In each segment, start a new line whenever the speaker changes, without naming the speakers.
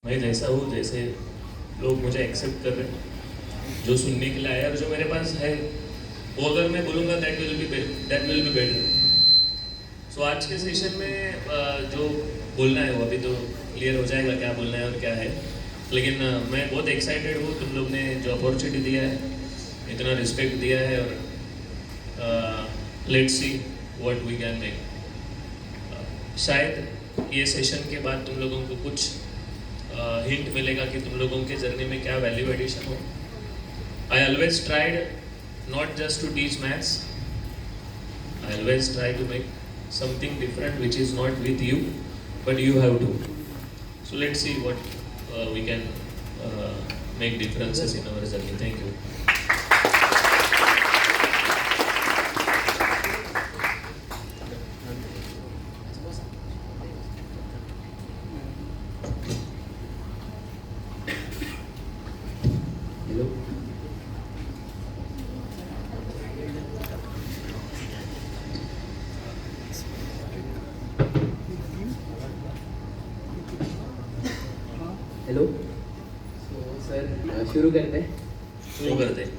मैं जैसा हूँ, जैसे लोग मुझे एक्सेप्ट कर रहे हैं, जो सुनने के लिए आया और जो मेरे पास है, वो अगर मैं बोलूँगा दैट विल बी बेटर। सो आज के सेशन में जो बोलना है वो अभी तो क्लियर हो जाएगा क्या बोलना है और क्या है। लेकिन मैं बहुत एक्साइटेड हूँ, तुम लोग ने जो अपॉर्चुनिटी दिया है, इतना रिस्पेक्ट दिया है, और let's see what we can make. शायद ये सेशन के बाद तुम लोगों को कुछ हिंट मिलेगा कि तुम लोगों के जर्नी में क्या वैल्यू एडिशन हो। I always tried not just to teach maths, I always try to make something different which is not with you but you have to. So let's see what we can make differences in our journey. Thank you.
Hello, hello. Sir शुरू करते हैं।
शुरू करते हैं।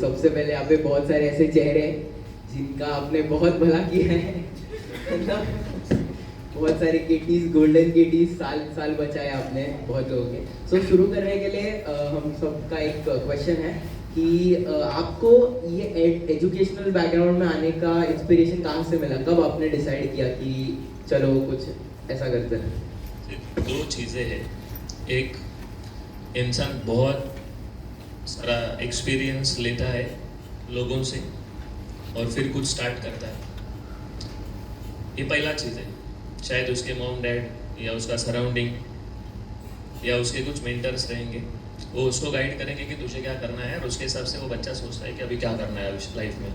सबसे पहले यहाँ पे बहुत सारे ऐसे चेहरे हैं जिनका आपने बहुत भला किया है ना। बहुत सारे केटीज, गोल्डन केटीज साल साल बचाए आपने बहुत लोगों के। शुरू करने के लिए हम सबका एक क्वेश्चन है कि आपको ये एजुकेशनल बैकग्राउंड में आने का इंस्पिरेशन कहाँ से मिला? कब आपने डिसाइड किया कि चलो कुछ ऐसा करते हैं?
दो चीज़ें हैं। एक, इंसान बहुत सारा एक्सपीरियंस लेता है लोगों से और फिर कुछ स्टार्ट करता है। ये पहला चीज़ है। शायद उसके मॉम डैड या उसका सराउंडिंग या उसके कुछ मेंटर्स रहेंगे, वो उसको गाइड करेंगे कि तुझे क्या करना है, और उसके हिसाब से वो बच्चा सोचता है कि अभी क्या करना है लाइफ में।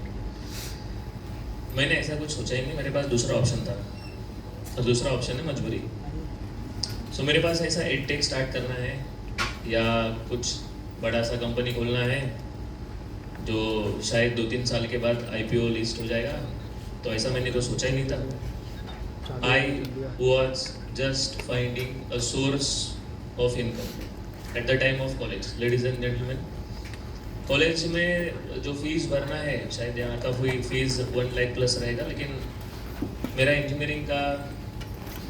मैंने ऐसा कुछ सोचा ही नहीं, मेरे पास दूसरा ऑप्शन था, और दूसरा ऑप्शन है मजबूरी। मेरे पास ऐसा एडटेक स्टार्ट करना है या कुछ बड़ा सा कंपनी खोलना है जो शायद 2-3 साल के बाद IPO लिस्ट हो जाएगा, तो ऐसा मैंने तो सोचा ही नहीं था। I was just finding a source of income at the time of college. Ladies and gentleman, college में जो फीस भरना है, शायद यहाँ का फीस 1 लाख प्लस रहेगा, लेकिन मेरा इंजीनियरिंग का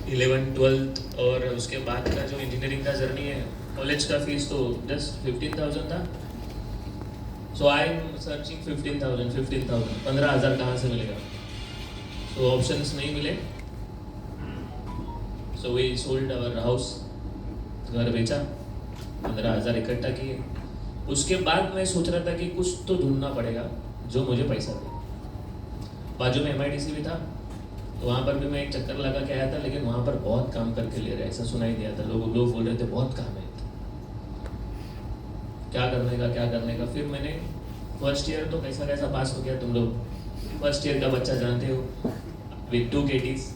11th 12th और उसके बाद का जो इंजीनियरिंग का जर्नी है, कॉलेज का फीस तो जस्ट 15,000 था। सो आई एम सर्चिंग 15,000 15,000 कहाँ से मिलेगा? ऑप्शंस नहीं मिले। वी सोल्ड आवर हाउस, घर बेचा, 15,000 इकट्ठा किए। उसके बाद मैं सोच रहा था कि कुछ तो ढूंढना पड़ेगा जो मुझे पैसा दे। बाजू में MIDC भी था, तो वहाँ पर भी मैं एक चक्कर लगा के आया था, लेकिन वहाँ पर बहुत काम करके ले रहे, ऐसा सुनाई दिया था। लोग बोल रहे थे बहुत काम है, क्या करने का। फिर मैंने फर्स्ट ईयर तो कैसा कैसा पास हो गया। तुम लोग फर्स्ट ईयर का बच्चा जानते हो, with 2 KTs,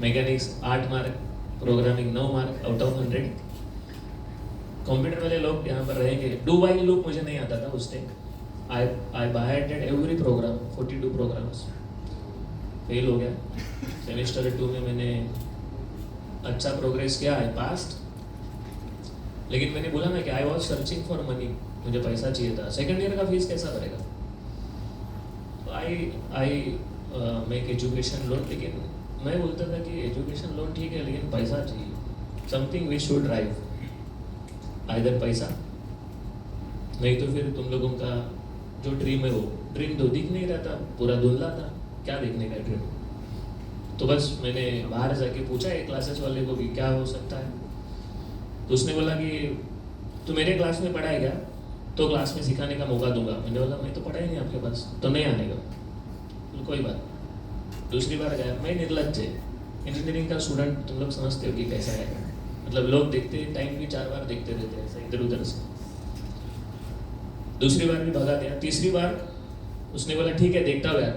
mechanics 8 mark, programming 9 mark out of 100। Computer वाले लोग यहाँ पर रहेंगे। डू वाइल लूप मुझे नहीं आता था उस time. I by hearted every program, 42 programs. Fail हो गया। सेमेस्टर 2 में मैंने अच्छा प्रोग्रेस किया, आई पास्ड। लेकिन मैंने बोला ना कि I was searching for money, मुझे पैसा चाहिए था। सेकेंड ईयर का फीस कैसा भरेगा? तो आई मेक एजुकेशन लोन। लेकिन मैं बोलता था कि एजुकेशन लोन ठीक है, लेकिन पैसा चाहिए। Something we should drive, either पैसा, नहीं तो फिर तुम लोगों का जो ड्रीम है वो ड्रीम तो दिख नहीं रहा था, पूरा धुंधला था। क्या देखने का ड्रीम? तो बस मैंने बाहर जाके पूछा एक क्लासेस वाले को कि क्या हो सकता है। तो उसने बोला कि तू मेरे क्लास में पढ़ाए क्या, तो क्लास में सिखाने का मौका दूंगा। मैंने बोला मैं तो पढ़ा ही नहीं आपके पास, तो नहीं आने का। तो कोई बात। दूसरी बार गया, मैं निर्लज्ज है। इंजीनियरिंग का स्टूडेंट तुम लोग समझते हो कि कैसा है, मतलब लोग देखते टाइम भी 4 बार देखते रहते हैं ऐसा इधर उधर से। दूसरी बार भी भगा दिया। तीसरी बार उसने बोला ठीक है देखता हुआ।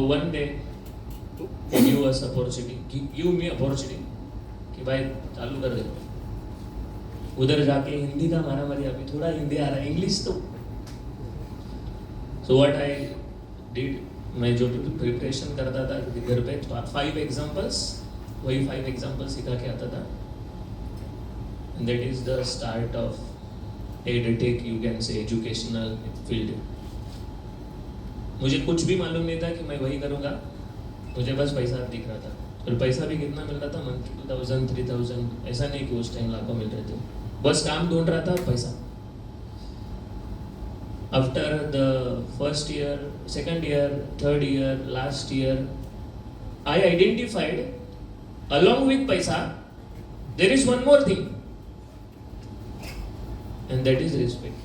One day give us opportunity, give me opportunity कि भाई चालू कर दे। उधर जाके हिंदी का मारामारी, अभी थोड़ा हिंदी आ रहा है, इंग्लिश तो। व्हाट आई डिड, मैं जो प्रिपरेशन करता था घर पे 5 एग्जाम्पल्स, वही 5 एग्जाम्पल सिखा के आता था। that is the start of edtech, you can say educational field. मुझे कुछ भी मालूम नहीं था कि मैं वही करूँगा, मुझे बस पैसा दिख रहा था, और पैसा भी कितना मिल रहा था, मंथली 2000 3000, ऐसा नहीं कि उस टाइम लाखों मिल रहे थे, बस काम ढूंढ रहा था पैसा. After the first year, second year, third year, last year, I identified along with paisa, there is one more thing, and that is respect.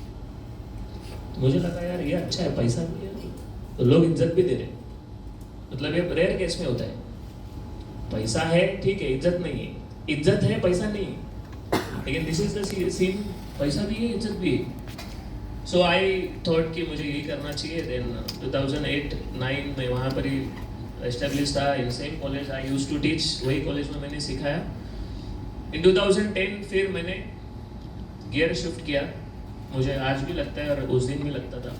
मुझे लगा यार ये अच्छा है, पैसा भी है तो लोग इज्जत भी दे रहे, मतलब ये रेयर केस में होता है. पैसा है ठीक है, इज्जत नहीं है, इज्जत है पैसा नहीं है, लेकिन दिस इज द सीन, पैसा भी है इज्जत भी है. सो आई थॉट कि मुझे यही करना चाहिए. देन 2008-9 में वहाँ पर ही एस्टेब्लिश था in same college I use to teach, वही कॉलेज में मैंने सिखाया. इन 2010 फिर मैंने गियर शिफ्ट किया. मुझे आज भी लगता है और उस दिन भी लगता था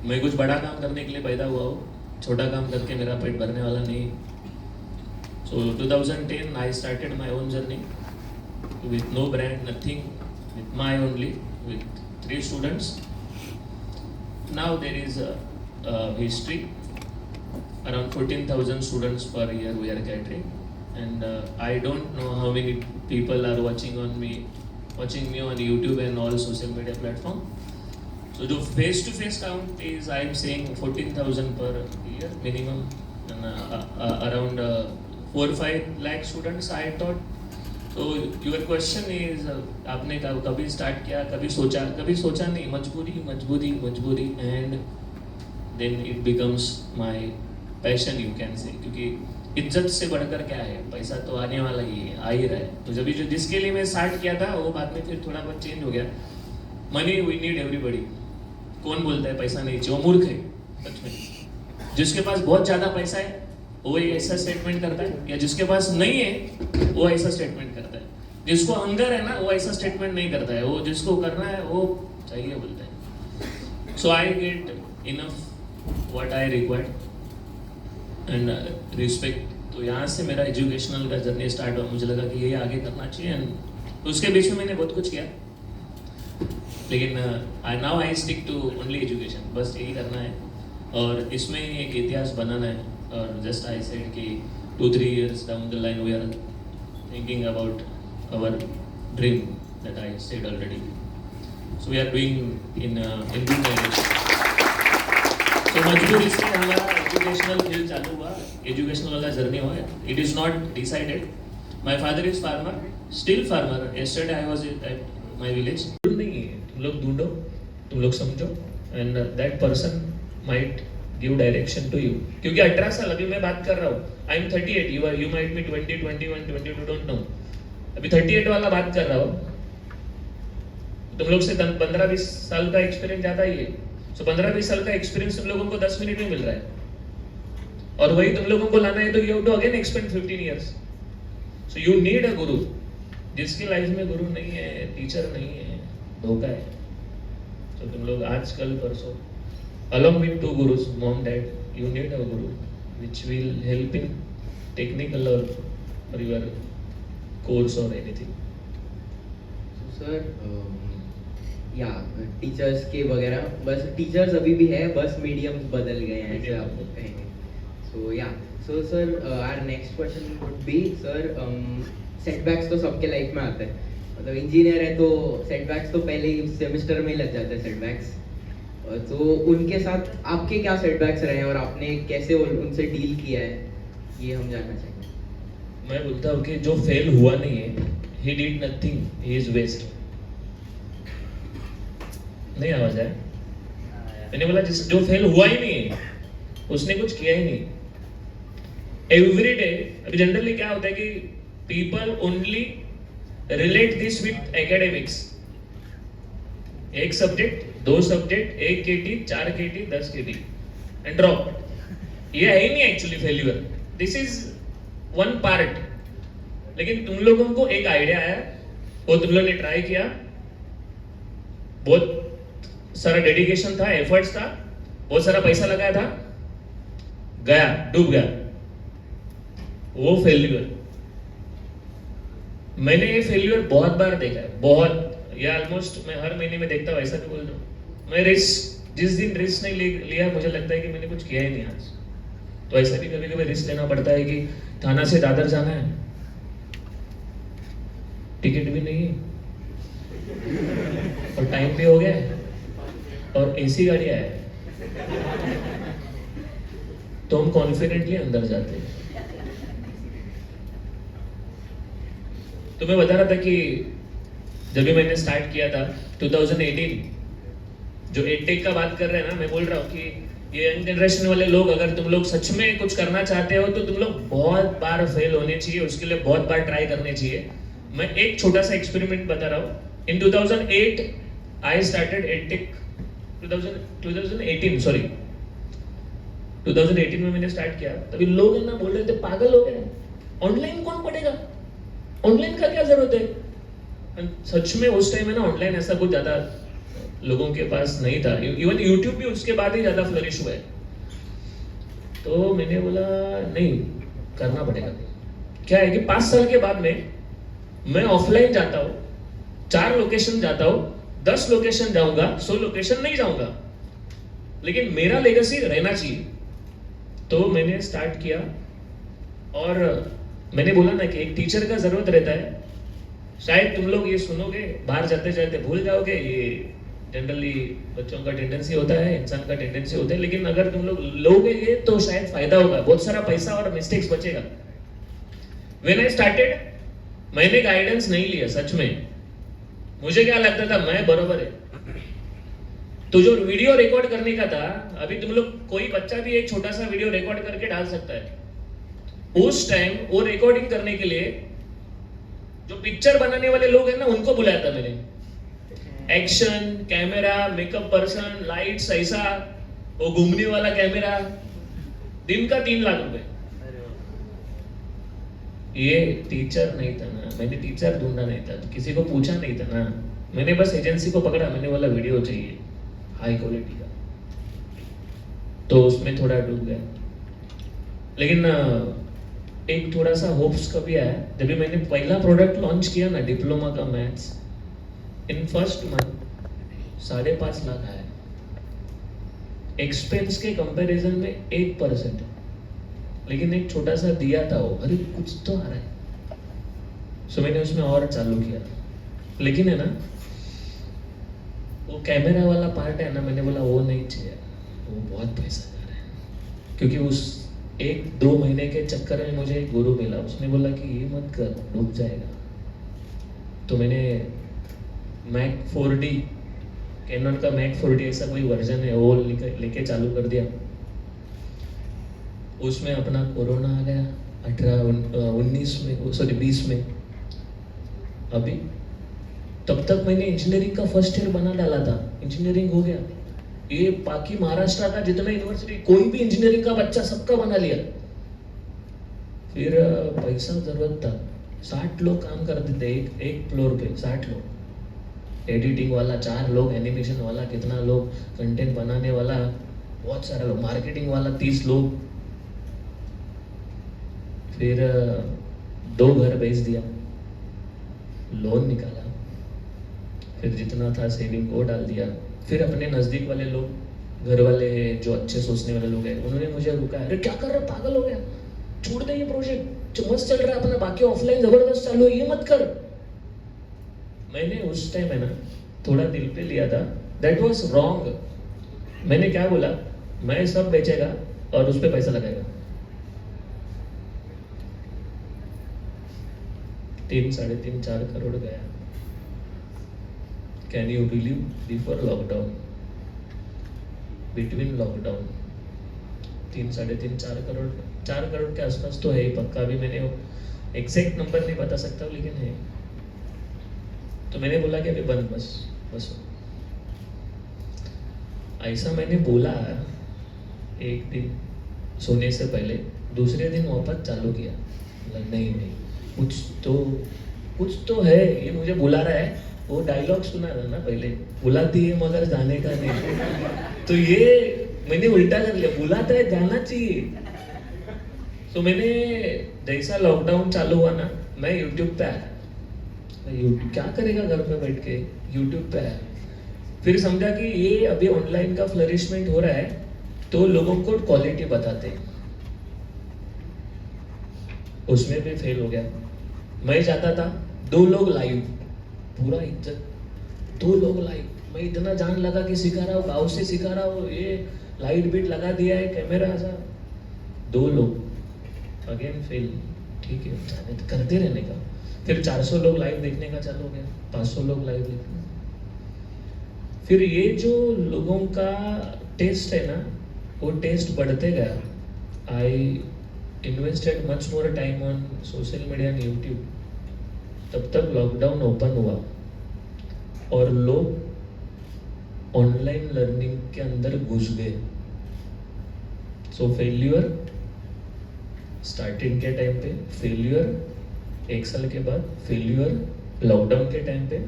मैं कुछ बड़ा काम करने के लिए पैदा हुआ हूँ, छोटा काम करके मेरा पेट भरने वाला नहीं. So 2010 I started my own journey with no brand, nothing, with my only, with 3 students. Now there is a history. Around 14,000 students per year we are catering, and I don't know how many people are watching me on YouTube and all social media platform. So the face-to-face count is, I am saying 14,000 per year minimum, and around 4-5 lakh students I taught. तो your question is, आपने कभी start किया, कभी सोचा नहीं, मजबूरी, and then it becomes my passion, you can say. क्योंकि इज्जत से बढ़कर क्या है, पैसा तो आने वाला ही है, आ ही रहा है. तो जब जो जिसके लिए मैं स्टार्ट किया था वो बाद में फिर थोड़ा बहुत चेंज हो गया. Money we need everybody. कौन बोलता है पैसा नहीं चाहिए, वो मूर्ख है सच में. जिसके पास बहुत ज़्यादा पैसा है वो ऐसा स्टेटमेंट करता है, या जिसके पास नहीं है वो ऐसा स्टेटमेंट करता है. जिसको हंगर है ना वो ऐसा स्टेटमेंट नहीं करता है, वो जिसको करना है वो चाहिए बोलता है. So I get enough what I required and respect. तो यहाँ से मेरा एजुकेशनल का जर्नी स्टार्ट हुआ. मुझे लगा कि ये आगे करना चाहिए, एंड उसके बीच में मैंने बहुत कुछ किया, लेकिन now I stick to only education. बस यही करना है और इसमें एक इतिहास बनाना है. और जस्ट आई सेड कि 2-3 years down the line we are thinking about our dream that I said already. So we are doing in good direction. So मजबूरी से हमारा एजुकेशनल फील्ड चालू हुआ, एजुकेशनल वाला जर्नी हुआ. It is not decided. My father is farmer, still farmer. yesterday I was at my village. नहीं है, तुम लोग ढूंढो, तुम लोग समझो, and that person might give direction to you. क्योंकि 18 साल अभी मैं बात कर रहा हूँ, I am 38, you might be 20, 21, 22, don't know. अभी 38 वाला बात कर रहा हूँ. तुम लोग से 15-20 साल का एक्सपीरियंस ज़्यादा ही है. सो 15-20 साल का एक्सपीरियंस तुम लोगों को 10 मिनट में मिल रहा है, और वही तुम लोगों को लाना है तो you have to again expend 15 years. So you need a guru. जिसकी लाइफ में गुरु नहीं है, टीचर नहीं है, धोखा है. तो तुम लोग आज कल परसों along with 2 gurus, mom, dad, you need a guru which will help in technical or your course or anything.
So sir, teachers के वगैरह, बस टीचर्स अभी भी है, बस मीडियम्स बदल गए हैं ऐसे आप कहेंगे. So sir our next question would be, sir setbacks तो सबके लाइफ में आते हैं, मतलब इंजीनियर है तो सेटबैक्स तो पहले ही सेमेस्टर में ही लग जाते हैं सेटबैक्स. तो उनके साथ आपके क्या सेटबैक्स रहे हैं और आपने कैसे उनसे डील किया है, ये हम जानना चाहेंगे.
मैं बोलता हूँ कि जो फेल हुआ नहीं है, he did nothing, he is waste. नहीं आवाज है, मैंने बोला जो फेल हुआ ही नहीं है उसने कुछ किया ही नहीं. एवरी डे अभी जनरली क्या होता है कि people only relate this with academics. एक subject, 2 subject, 1 KT, 4 KT, 10 KT and drop. ये है ही नहीं actually failure. This is one part. लेकिन तुम लोगों को एक आइडिया आया, वो तुम लोगों ने ट्राई किया, बहुत सारा डेडिकेशन था, एफर्ट्स था, बहुत सारा पैसा लगाया था, गया, डूब गया, वो फेल्यूर. मैंने ये फेल्यूर बहुत बार देखा है, बहुत, या ऑलमोस्ट मैं हर महीने में देखता हूँ, ऐसा भी बोल रहा हूँ। मैं रिस्क, जिस दिन रिस्क नहीं लिया मुझे लगता है कि मैंने कुछ किया ही नहीं आज। तो ऐसा भी कभी कभी रिस्क लेना पड़ता है कि थाना से दादर जाना है, टिकट भी नहीं है और टाइम भी हो गया है और एसी गाड़ियां है, तो हम कॉन्फिडेंटली अंदर जाते हैं। तो मैं बता रहा था कि जब भी मैंने स्टार्ट किया था 2018, जो एडटेक का बात कर रहे हैं ना, मैं बोल रहा हूँ कि ये यंग जनरेशन वाले लोग, अगर तुम लोग सच में कुछ करना चाहते हो तो तुम लोग बहुत बार फेल होने चाहिए, उसके लिए बहुत बार ट्राई करने चाहिए। मैं एक छोटा सा एक्सपेरिमेंट बता रहा हूँ। इन 2008 आई स्टार्टेड एडटेक, 2018 में मैंने स्टार्ट किया। तभी लोग है ना बोल रहे थे पागल हो गए, ऑनलाइन कौन पढ़ेगा, ऑनलाइन का क्या जरूरत है। सच में उस टाइम है ना ऑनलाइन ऐसा कुछ ज्यादा लोगों के पास नहीं था, इवन यूट्यूब भी उसके बाद ही ज्यादा फ्लरिश हुआ है। तो मैंने बोला नहीं, करना पड़ेगा। क्या है कि 5 साल के बाद में मैं ऑफलाइन जाता हूँ, 4 लोकेशन जाता हूँ, 10 लोकेशन जाऊंगा, 100 लोकेशन नहीं जाऊंगा, लेकिन मेरा लेगेसी रहना चाहिए। तो मैंने स्टार्ट किया और मैंने बोला ना कि एक टीचर का जरूरत रहता है। शायद तुम लोग ये सुनोगे, बाहर जाते जाते भूल जाओगे, ये जनरली बच्चों का टेंडेंसी होता है, इंसान का टेंडेंसी होता है, लेकिन अगर तुम लोग लोगे ये तो शायद फायदा होगा, बहुत सारा पैसा और मिस्टेक्स बचेगा। व्हेन आई स्टार्टेड, मैंने गाइडेंस नहीं लिया। सच में मुझे क्या लगता था मैं बरोबर है। तो जो वीडियो रिकॉर्ड करने का था, अभी तुम लोग कोई बच्चा भी एक छोटा सा वीडियो रिकॉर्ड करके डाल सकता है। उस टाइम वो रिकॉर्डिंग करने के लिए जो पिक्चर बनाने वाले लोग हैं ना, उनको बुलाया था मैंने। Action, camera, makeup person, lights, ऐसा वो घूमने वाला कैमरा, दिन का 3 लाख रुपए। ये टीचर नहीं था ना, मैंने टीचर ढूंढा नहीं था, किसी को पूछा नहीं था ना, मैंने बस एजेंसी को पकड़ा, मैंने बोला वीडियो चाहिए हाई क्वालिटी का, तो उसमें थोड़ा डूब गया। लेकिन एक थोड़ा सा होप्स का भी आया जब भी मैंने पहला प्रोडक्ट लॉन्च किया ना, डिप्लोमा का maths, in first month 5.5 lakh आया। एक्सपेंस के कंपैरिजन में 1%, लेकिन एक छोटा सा दिया था वो, अरे कुछ तो आ रहा है, सो मैंने उसमें और चालू किया। लेकिन है ना वो कैमरा वाला पार्ट है ना, मैंने बोला वो नहीं चाहिए, वो बहुत पैसा जा रहा है। क्योंकि उस 1-2 महीने के चक्कर में मुझे एक गुरु मिला, उसने बोला कि ये मत कर, डूब जाएगा। तो मैंने मैक 4D, कैनन का मैक 4D ऐसा कोई वर्जन है, वो लेके चालू कर दिया। उसमें अपना कोरोना आ गया 19 में, सॉरी 20 में। अभी तब तक मैंने इंजीनियरिंग का फर्स्ट ईयर बना डाला था, इंजीनियरिंग हो गया। ये बाकी महाराष्ट्र का जितना यूनिवर्सिटी, कोई भी इंजीनियरिंग का बच्चा सबका बना लिया। फिर पैसा जरूरत था, 60 लोग काम करते थे एक फ्लोर पे, 60 लोग, एडिटिंग वाला 4 लोग, एनिमेशन वाला कितना लोग, कंटेंट बनाने वाला बहुत सारा लोग, मार्केटिंग वाला 30 लोग। फिर 2 घर बेच दिया, लोन निकाला, फिर जितना था सेविंग को डाल दिया। फिर अपने नजदीक वाले लोग, घर वाले जो अच्छे सोचने वाले लोग हैं, उन्होंने मुझे रुका, अरे क्या कर रहा, पागल हो गया, छोड़ दे ये प्रोजेक्ट, जो मस्त चल रहा है अपना, बाकी ऑफलाइन जबरदस्त चालू है, ये मत कर। मैंने उस टाइम है ना थोड़ा दिल पे लिया था, दैट वाज रॉन्ग। मैंने क्या बोला, मैं सब बेचेगा और उस पर पैसा लगाएगा। 3-3.5-4 करोड़ गया। Can you believe, before lockdown, between lockdown 3-3.5-4 crore, 4 crore के आसपास तो है ही पक्का। अभी मैंने एग्जैक्ट नंबर नहीं बता सकता हूँ, लेकिन है। तो मैंने बोला कि अभी बंद, बस ऐसा मैंने बोला। एक दिन सोने से पहले, दूसरे दिन वापस चालू किया, नहीं कुछ तो है, ये मुझे बुला रहा है। वो डायलॉग सुना था ना पहले, बुलाती है मगर जाने का नहीं, तो ये मैंने उल्टा कर लिया, बुलाता है जाना चाहिए। तो मैंने जैसा लॉकडाउन चालू हुआ ना, मैं यूट्यूब पे आया, यूट्यूब क्या करेगा घर पे बैठ के, यूट्यूब पे है। फिर समझा कि ये अभी ऑनलाइन का फ्लरिशमेंट हो रहा है, तो लोगों को क्वालिटी बताते हैं, उसमें भी फेल हो गया। मैं चाहता था 2 लोग लाइव, पूरा इज्जत, 2 लोग लाइव। मैं इतना जान लगा कि सिखा रहा हूँ, गाँव से सिखा रहा हूँ, ये लाइट बीट लगा दिया है, कैमरा ऐसा, 2 लोग, अगेन फेल। ठीक है, जाने दो, करते रहने का। फिर 400 लोग लाइव देखने का चालू हो गया, 500 लोग लाइव देखने। फिर ये जो लोगों का टेस्ट है ना, वो टेस्ट बढ़ते गया। I invested much more time on social media and YouTube. तब तक लॉकडाउन ओपन हुआ और लोग ऑनलाइन लर्निंग के अंदर घुस गए। सो फेल्यूर स्टार्टिंग के टाइम पे, फेल्यूर 1 साल के बाद, फेल्यूर लॉकडाउन के टाइम पे।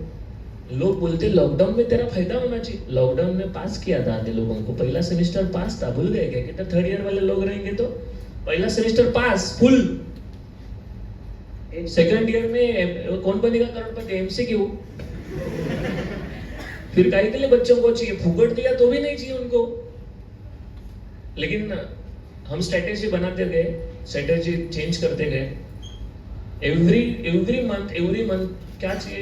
लोग बोलते लॉकडाउन में तेरा फायदा होना चाहिए। लॉकडाउन में पास किया था आधे लोगों को, पहला सेमेस्टर पास था, भूल गए क्या? कितना 3rd ईयर वाले लोग रहेंगे तो पहला सेमेस्टर पास फुल। 2nd ईयर में कौन बनेगा करोड़पति, MCQ। फिर काहे के लिए बच्चों को चाहिए, फुकट दिया तो भी नहीं चाहिए उनको। लेकिन हम स्ट्रेटेजी बनाते गए, स्ट्रेटेजी चेंज करते गए। एवरी मंथ क्या चाहिए,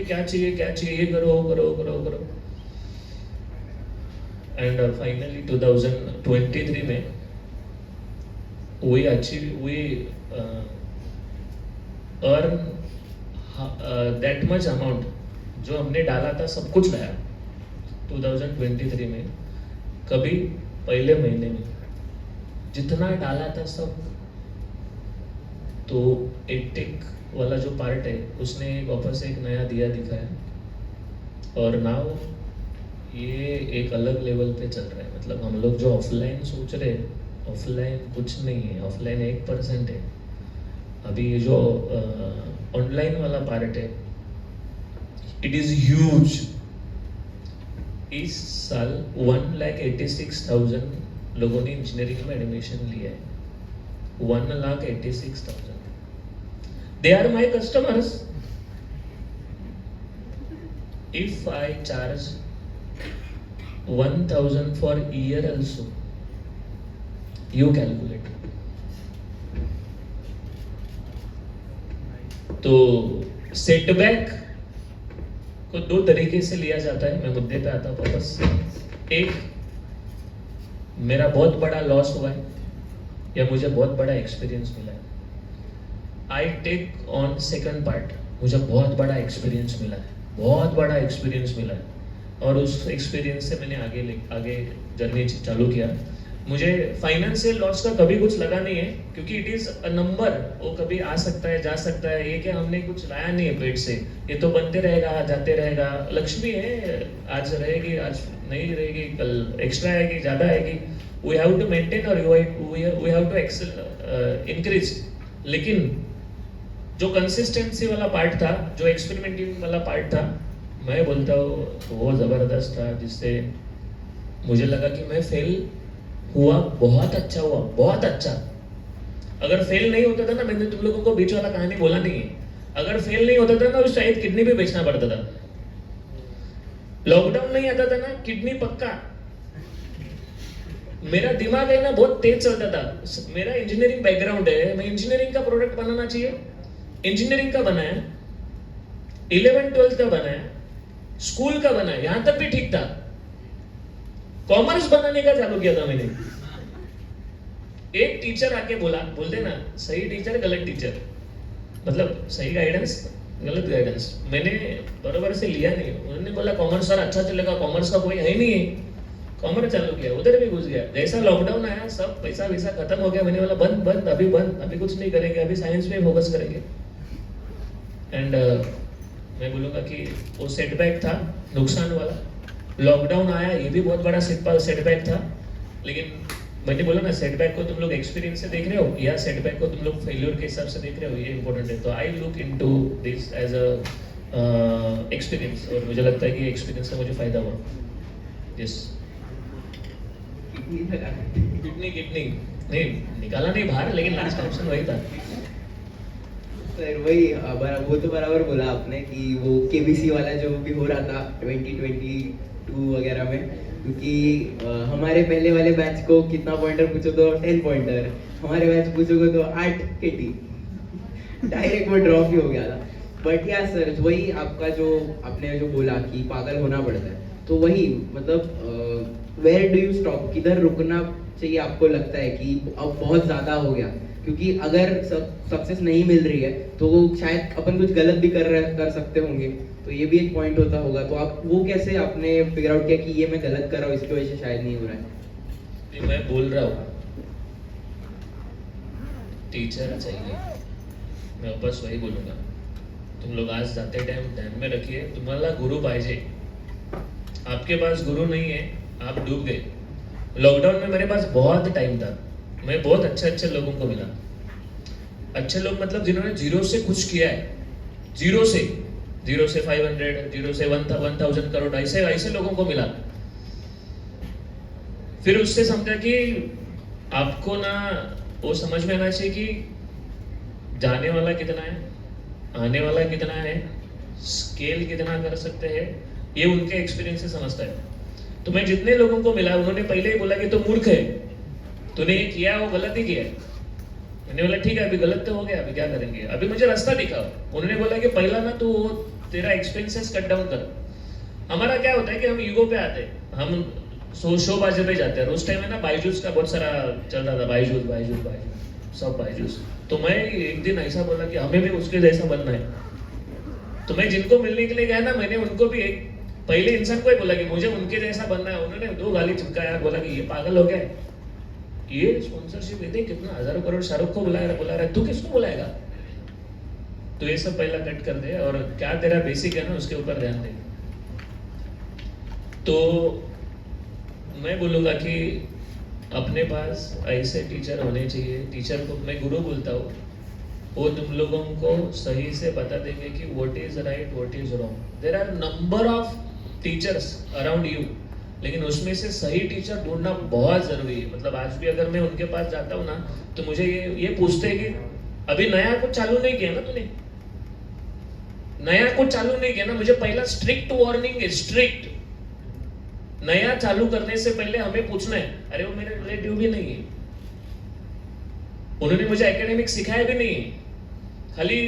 ये करो, करो। एंड फाइनली 2023 में we earn that much amount जो हमने डाला था, सब कुछ लाया 2023 में। कभी पहले महीने में जितना डाला था सब, तो एडटेक वाला जो पार्ट है उसने वापस एक नया दिया दिखाया। और नाउ ये एक अलग लेवल पे चल रहा है। मतलब हम लोग जो ऑफलाइन सोच रहे हैं, ऑफलाइन कुछ नहीं है, ऑफलाइन 1% है। अभी ये जो ऑनलाइन वाला पार्ट है, इट इज ह्यूज। इस साल 1,86,000 लोगों ने इंजीनियरिंग में एडमिशन लिया है। 1,86,000। They are my customers. If I charge 1,000 for year also, you calculate. तो सेटबैक को 2 तरीके से लिया जाता है। मैं मुद्दे पे आता हूँ वापस। एक, मेरा बहुत बड़ा लॉस हुआ है या मुझे बहुत बड़ा एक्सपीरियंस मिला है। I take on second part, मुझे बहुत बड़ा एक्सपीरियंस मिला है, बहुत बड़ा एक्सपीरियंस मिला है। और उस एक्सपीरियंस से मैंने आगे जर्नी चालू किया। मुझे फाइनेंशियल लॉस का कभी कुछ लगा नहीं है, क्योंकि इट इज अ नंबर। वो कभी आ सकता है, जा सकता है। ये क्या हमने कुछ लाया नहीं है पेट से, ये तो बनते रहेगा, जाते रहेगा। लक्ष्मी है, आज रहेगी, आज नहीं रहेगी, कल एक्स्ट्रा आएगी, ज़्यादा आएगी। वी हैव टू मेंटेन और वी हैव टू इंक्रीज। लेकिन जो कंसिस्टेंसी वाला पार्ट था, जो एक्सपेरिमेंटिंग वाला पार्ट था, मैं बोलता हूँ वो ज़बरदस्त था, जिससे मुझे लगा कि मैं फेल हुआ, बहुत अच्छा हुआ, बहुत अच्छा। अगर फेल नहीं होता था ना, मैंने तुम लोगों को बीच वाला कहानी बोला नहीं है, अगर फेल नहीं होता था ना, तो शायद किडनी भी बेचना पड़ता था। लॉकडाउन नहीं आता था ना, किडनी पक्का। मेरा दिमाग है ना बहुत तेज चलता था। मेरा इंजीनियरिंग बैकग्राउंड है, मैं इंजीनियरिंग का प्रोडक्ट बनाना चाहिए, इंजीनियरिंग का बनाया, 11th-12th का बनाया, स्कूल का बनाया, यहां तक भी ठीक था। कॉमर्स बनाने का चालू किया था मैंने। एक टीचर आके बोलते ना, सही टीचर गलत टीचर, मतलब सही गाइडेंस गलत गाइडेंस, मैंने बराबर से लिया नहीं। उन्होंने बोला कॉमर्स सर अच्छा चलेगा, कॉमर्स का कोई है नहीं है। कॉमर्स चालू किया, उधर भी घुस गया। जैसा लॉकडाउन आया, सब पैसा वैसा खत्म हो गया। मैंने बोला बंद, अभी कुछ नहीं करेंगे, अभी साइंस पे फोकस करेंगे। एंड मैं बोलूँगा कि वो सेटबैक था, नुकसान वाला। लॉकडाउन आया, ये भी बहुत बड़ा सेटबैक था। लेकिन मैंने बोला ना, सेटबैक को तुम लोग एक्सपीरियंस से देख रहे हो या सेटबैक को तुम लोग फेल्योर के हिसाब से देख रहे हो, ये इंपॉर्टेंट है। तो I look into this as a experience, और मुझे लगता है कि एक्सपीरियंस से मुझे फायदा हुआ। यस, किडनी नहीं निकाला नहीं बाहर, लेकिन लास्ट ऑप्शन वही था।
सर वही वो तो बराबर बोला आपने कि वो केबीसी वाला जो भी हो रहा था 2022 वगैरह में, क्योंकि हमारे पहले वाले बैच को कितना पॉइंटर पूछो तो 10 पॉइंटर, हमारे बैच पूछोगे तो 8 केटी, डायरेक्ट वो ड्रॉप ही हो गया था। बट या सर वही आपका जो आपने जो बोला कि पागल होना पड़ता है, तो वही मतलब वेयर डू यू स्टॉप, किधर रुकना चाहिए आपको लगता है कि अब बहुत ज़्यादा हो गया? क्योंकि अगर सक्सेस नहीं मिल रही है तो शायद अपन कुछ गलत भी कर सकते होंगे, तो ये भी एक पॉइंट होता होगा। तो आप वो कैसे आपने फिगर आउट किया कि ये मैं गलत कर रहा हूँ, इसकी वजह से शायद नहीं हो रहा है?
ये मैं बोल रहा हूँ, टीचर चाहिए, मैं बस वही बोलूँगा। तुम लोग आज जाते टाइम ध्यान में रखिए, तुम्हारा गुरु पाहिजे। आपके पास गुरु नहीं है, आप डूब गए। लॉकडाउन में मेरे पास बहुत टाइम था, मैं बहुत अच्छे लोगों को मिला। अच्छे लोग मतलब जिन्होंने जीरो से कुछ किया है, जीरो से 500, जीरो से 1000 करोड़, ऐसे लोगों को मिला। फिर उससे समझा कि आपको ना वो समझ में आना चाहिए कि जाने वाला कितना है, आने वाला कितना है, स्केल कितना कर सकते हैं, ये उनके एक्सपीरियंस से समझता है। तो मैं जितने लोगों को मिला उन्होंने पहले ही बोला कि तो मूर्ख है, तूने ये किया वो गलत ही किया। मैंने बोला ठीक है, अभी गलत तो हो गया, अभी क्या करेंगे, अभी मुझे रास्ता दिखाओ। उन्होंने बोला कि पहला ना तो तेरा एक्सपेंसेस कट डाउन कर। हमारा क्या होता है कि हम ईगो पे आते हैं, हम शो बाजे पे जाते हैं। उस टाइम में ना बायजूस का बहुत सारा चल रहा था, बायजूस सब बायजूस। तो मैं एक दिन ऐसा बोला कि हमें भी उसके जैसा बनना है। तो मैं जिनको मिलने के लिए गया ना, मैंने उनको भी एक पहले इंसान को ही बोला कि मुझे उनके जैसा बनना है। उन्होंने 2 गाली चिपकाया, बोला कि ये पागल हो गया है, ये स्पॉन्सरशिप देते कितना हजारों करोड़ शाहरुख को बुला रहा है, तू किसको बुलाएगा? तो ये सब पहला कट कर दे, और क्या तेरा बेसिक है ना उसके ऊपर ध्यान दे। तो मैं बोलूँगा कि अपने पास ऐसे टीचर होने चाहिए। टीचर को मैं गुरु बोलता हूँ, वो तुम लोगों को सही से बता देंगे कि what is right, what is wrong. There are number of teachers around you, लेकिन उसमें से सही टीचर ढूंढना बहुत जरूरी है। मतलब आज भी अगर मैं उनके पास जाता हूँ ना, तो मुझे ये पूछते हैं कि अभी नया कुछ चालू नहीं किया ना तूने, नया कुछ चालू नहीं किया ना। मुझे पहला स्ट्रिक्ट वार्निंग है, स्ट्रिक्ट। नया चालू करने से पहले हमें पूछना है, अरे वो मेरे रिलेटिव भी नहीं है, उन्होंने मुझे एकेडमिक सिखाया भी नहीं है, खाली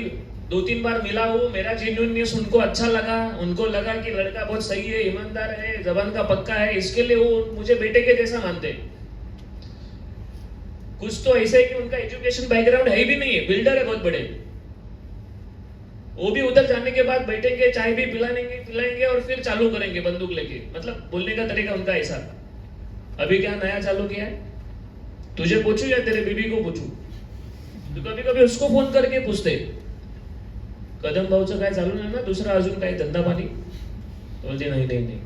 2-3 बार मिला हूँ, मेरा जेन्युइननेस उनको अच्छा लगा, उनको लगा कि लड़का बहुत सही है, ईमानदार है, जबान का पक्का है, इसके लिए वो मुझे बेटे के जैसा मानते। कुछ तो ऐसा है कि उनका एजुकेशन बैकग्राउंड है भी नहीं है, बिल्डर है बहुत बड़े, वो भी उधर जाने के बाद बैठेंगे, चाय भी पिलाएंगे और फिर चालू करेंगे बंदूक लेके। मतलब बोलने का तरीका उनका ऐसा। अभी क्या नया चालू किया है, तुझे पूछू या तेरे बीबी को पूछू? तो कभी कभी उसको फोन करके पूछते, कदम भाऊचं काय चालू नाही ना, दुसरा अजून काही धंदा पाणी? बोलते नहीं।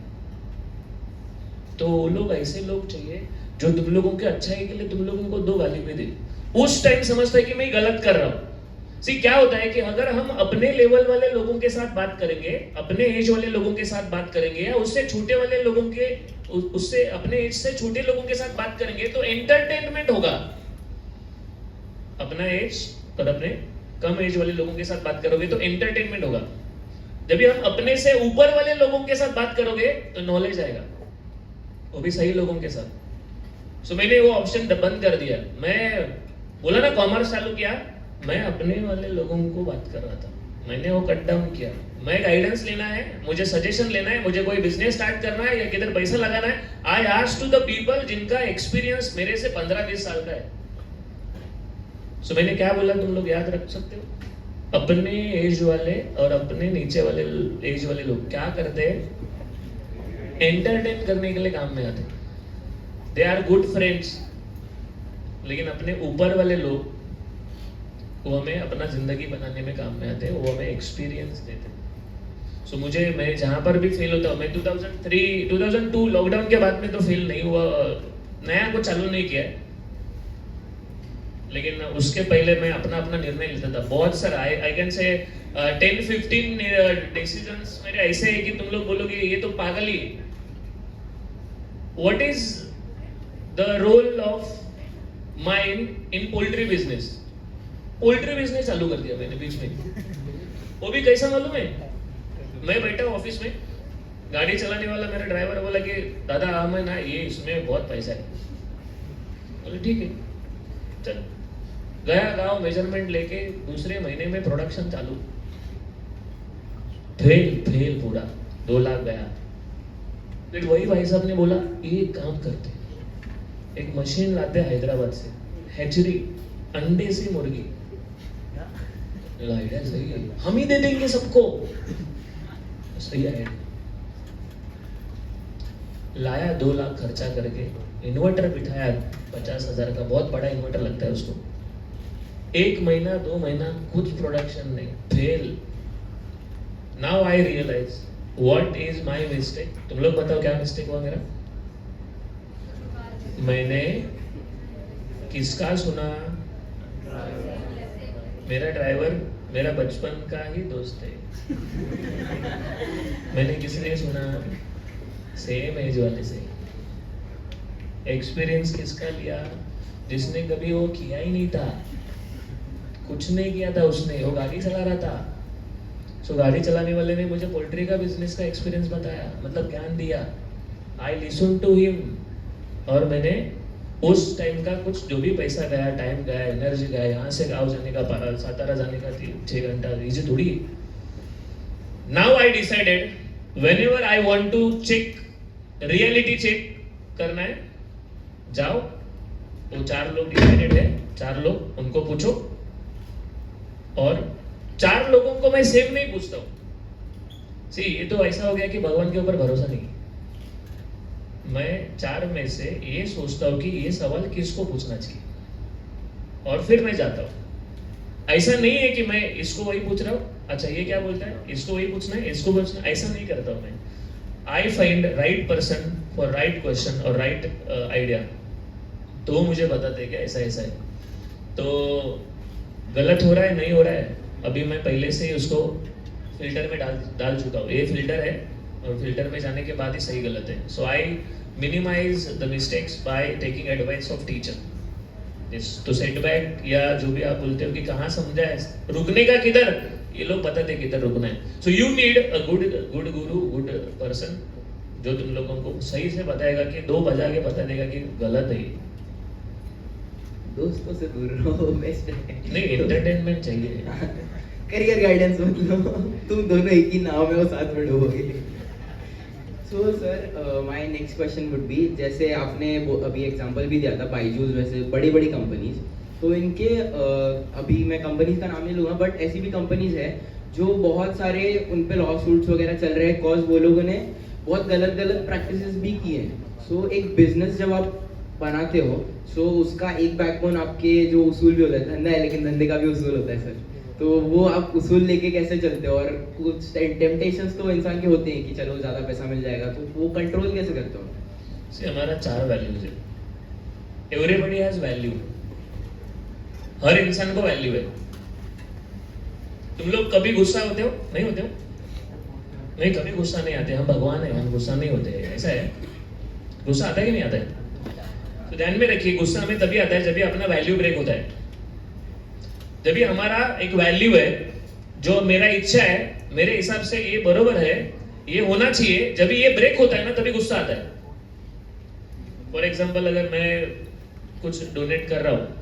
तो वो लोग ऐसे लोग चाहिए जो तुम लोगों के अच्छाई के लिए तुम लोगों को 2 गाली भी दे। उस टाइम समझता है कि मैं गलत कर रहा हूँ। सी क्या होता है कि अगर हम अपने लेवल वाले लोगों के साथ बात करेंगे, अपने एज वाले लोगों के साथ बात करेंगे, या उससे छोटे वाले लोगों के, उससे अपने एज से छोटे लोगों के साथ बात करेंगे, तो एंटरटेनमेंट होगा। अपना एज और अपने कम एज वाले लोगों के साथ बात करोगे तो एंटरटेनमेंट होगा। जब हम अपने से ऊपर वाले लोगों के साथ बात करोगे तो नॉलेज आएगा, वो भी सही लोगों के साथ। सो मैंने वो ऑप्शन बंद कर दिया। मैं बोला ना कॉमर्स चालू किया, मैं अपने वाले लोगों को बात कर रहा था, मैंने वो कट डाउन किया। मैं गाइडेंस लेना है, मुझे सजेशन लेना है, मुझे कोई बिजनेस स्टार्ट करना है या किधर पैसा लगाना है, I ask to the people जिनका एक्सपीरियंस मेरे से 15-20 साल का है। सो मैंने क्या बोला, तुम लोग याद रख सकते हो, अपने एज वाले और अपने नीचे वाले एज वाले लोग क्या करते हैं, एंटरटेन करने के लिए काम में आते, दे आर गुड फ्रेंड्स। लेकिन अपने ऊपर वाले लोग वो हमें अपना जिंदगी बनाने में काम में आते हैं, वो हमें एक्सपीरियंस देते हैं। सो मैं जहां पर भी फेल होता हूँ, मैं 2002 लॉकडाउन के बाद में तो फेल नहीं हुआ, नया कुछ चालू नहीं किया है, लेकिन उसके पहले मैं अपना निर्णय लेता था बहुत सारा। आई कैन से 10-15 डिसीजंस मेरे ऐसे है कि तुम लोग बोलोगे ये तो पागल ही है। What is the role of mind in poultry business? Poultry business चालू कर दिया मैंने बीच में। वो भी कैसा मालूम है, मैं बैठा हूँ ऑफिस में, गाड़ी चलाने वाला मेरा ड्राइवर बोला कि दादा हमें ना ये इसमें बहुत पैसा है। बोले ठीक है चल, गया गाँव मेजरमेंट लेके, दूसरे महीने में प्रोडक्शन चालू, फेल पूरा, 2 लाख गया। फिर वही भाई साहब ने बोला ये काम करते, एक मशीन लाते हैदराबाद से, हैचरी, अंडे से मुर्गी। आइडिया सही है, हम ही दे देंगे सबको, सही आइडिया। लाया 2 लाख खर्चा करके, इन्वर्टर बिठाया 50,000 का, बहुत बड़ा इन्वर्टर लगता है उसको। 1 महीना 2 महीना कुछ प्रोडक्शन नहीं, fail. Now I realise what is my mistake. तुम लोग बताओ क्या मिस्टेक हुआ मेरा? मैंने किसका सुना? मेरा ड्राइवर मेरा बचपन का ही दोस्त है। मैंने किसने सुना? सेम एज वाले से। एक्सपीरियंस किसका लिया? जिसने कभी वो किया ही नहीं था, कुछ नहीं किया था उसने, वो गाड़ी चला रहा था। सो गाड़ी चलाने वाले ने मुझे पोल्ट्री का बिजनेस का एक्सपीरियंस बताया, मतलब ज्ञान दिया। आई लिसन टू हिम, और मैंने उस टाइम का कुछ जो भी पैसा गया, टाइम गया, एनर्जी गया, यहाँ से गाँव जाने का, सातारा जाने का 6 घंटा, इजी थोड़ी। Now I decided whenever I want to check, reality check करना है, जाओ, वो 4 लोग डिसाइडेड है, 4 लोग, उनको पूछो। और 4 लोगों को मैं सेम नहीं पूछता हूं। सी, ये तो ऐसा हो गया कि भगवान के ऊपर भरोसा नहीं। मैं 4 में से ये सोचता हूं कि ये सवाल किसको पूछना चाहिए, और फिर मैं जाता हूं। ऐसा नहीं है कि मैं इसको वही पूछ रहा हूं, अच्छा ये क्या बोलता है, इसको वही पूछना है, इसको पूछना, ऐसा नहीं करता हूं मैं। I find right person for right question और राइट आइडिया, तो वो मुझे बताते क्या ऐसा ऐसा है। तो गलत हो रहा है, नहीं हो रहा है, अभी मैं पहले से ही उसको फिल्टर में डाल चुका हूँ। ये फिल्टर है, और फिल्टर में जाने के बाद ही सही गलत है। So I minimise the mistakes by taking advice of teacher. तो सेटबैक या जो भी आप बोलते हो कि कहाँ समझा है, रुकने का किधर, ये लोग बताते किधर रुकना है। So you need a good Guru, good person, जो तुम लोगों को सही से बताएगा कि 2 बजा के बता देगा कि गलत है।
दोस्तों से दूर रहो, बेस्ट है।
नहीं, एंटरटेनमेंट चाहिए।
करियर गाइडेंस मत लो, तुम दोनों एक ही नाव में हो, साथ में डूबोगे। So sir, my next question would be, जैसे आपने अभी एग्जांपल भी दिया था बायजूस, वैसे बड़ी बड़ी कंपनीज, तो इनके अभी मैं कंपनीज का नाम नहीं लूँगा, बट ऐसी भी कंपनीज है जो बहुत सारे उन पे लॉ सूट्स वगैरह चल रहे हैं, कॉज वो लोगों ने बहुत गलत प्रैक्टिसेस भी की हैं। सो एक बिजनेस जब आप बनाते हो, सो उसका एक बैकबोन आपके जो उसूल भी होता है, धंधा है लेकिन धंधे का भी उसूल होता है सर, तो वो आप उसूल लेके कैसे चलते हो? और कुछ टेम्पटेशंस तो इंसान के होते हैं कि चलो ज़्यादा पैसा मिल जाएगा, तो वो कंट्रोल कैसे करते हो?
से हमारा 4 वैल्यूज है। एवरीबॉडी हैज वैल्यू, हर इंसान को वैल्यू है। तुम लोग कभी गुस्सा होते हो? नहीं होते हो? नहीं, कभी गुस्सा नहीं आते, हम भगवान है, हम गुस्सा नहीं होते, ऐसा है। गुस्सा आता है कि नहीं आता है? तो ध्यान में रखिए, गुस्सा हमें तभी आता है जब भी अपना वैल्यू ब्रेक होता है। जब भी हमारा एक वैल्यू है, जो मेरा इच्छा है, मेरे हिसाब से ये बरोबर है, ये होना चाहिए, जब भी ये ब्रेक होता है ना, तभी गुस्सा आता है। फॉर एग्जाम्पल, अगर मैं कुछ डोनेट कर रहा हूँ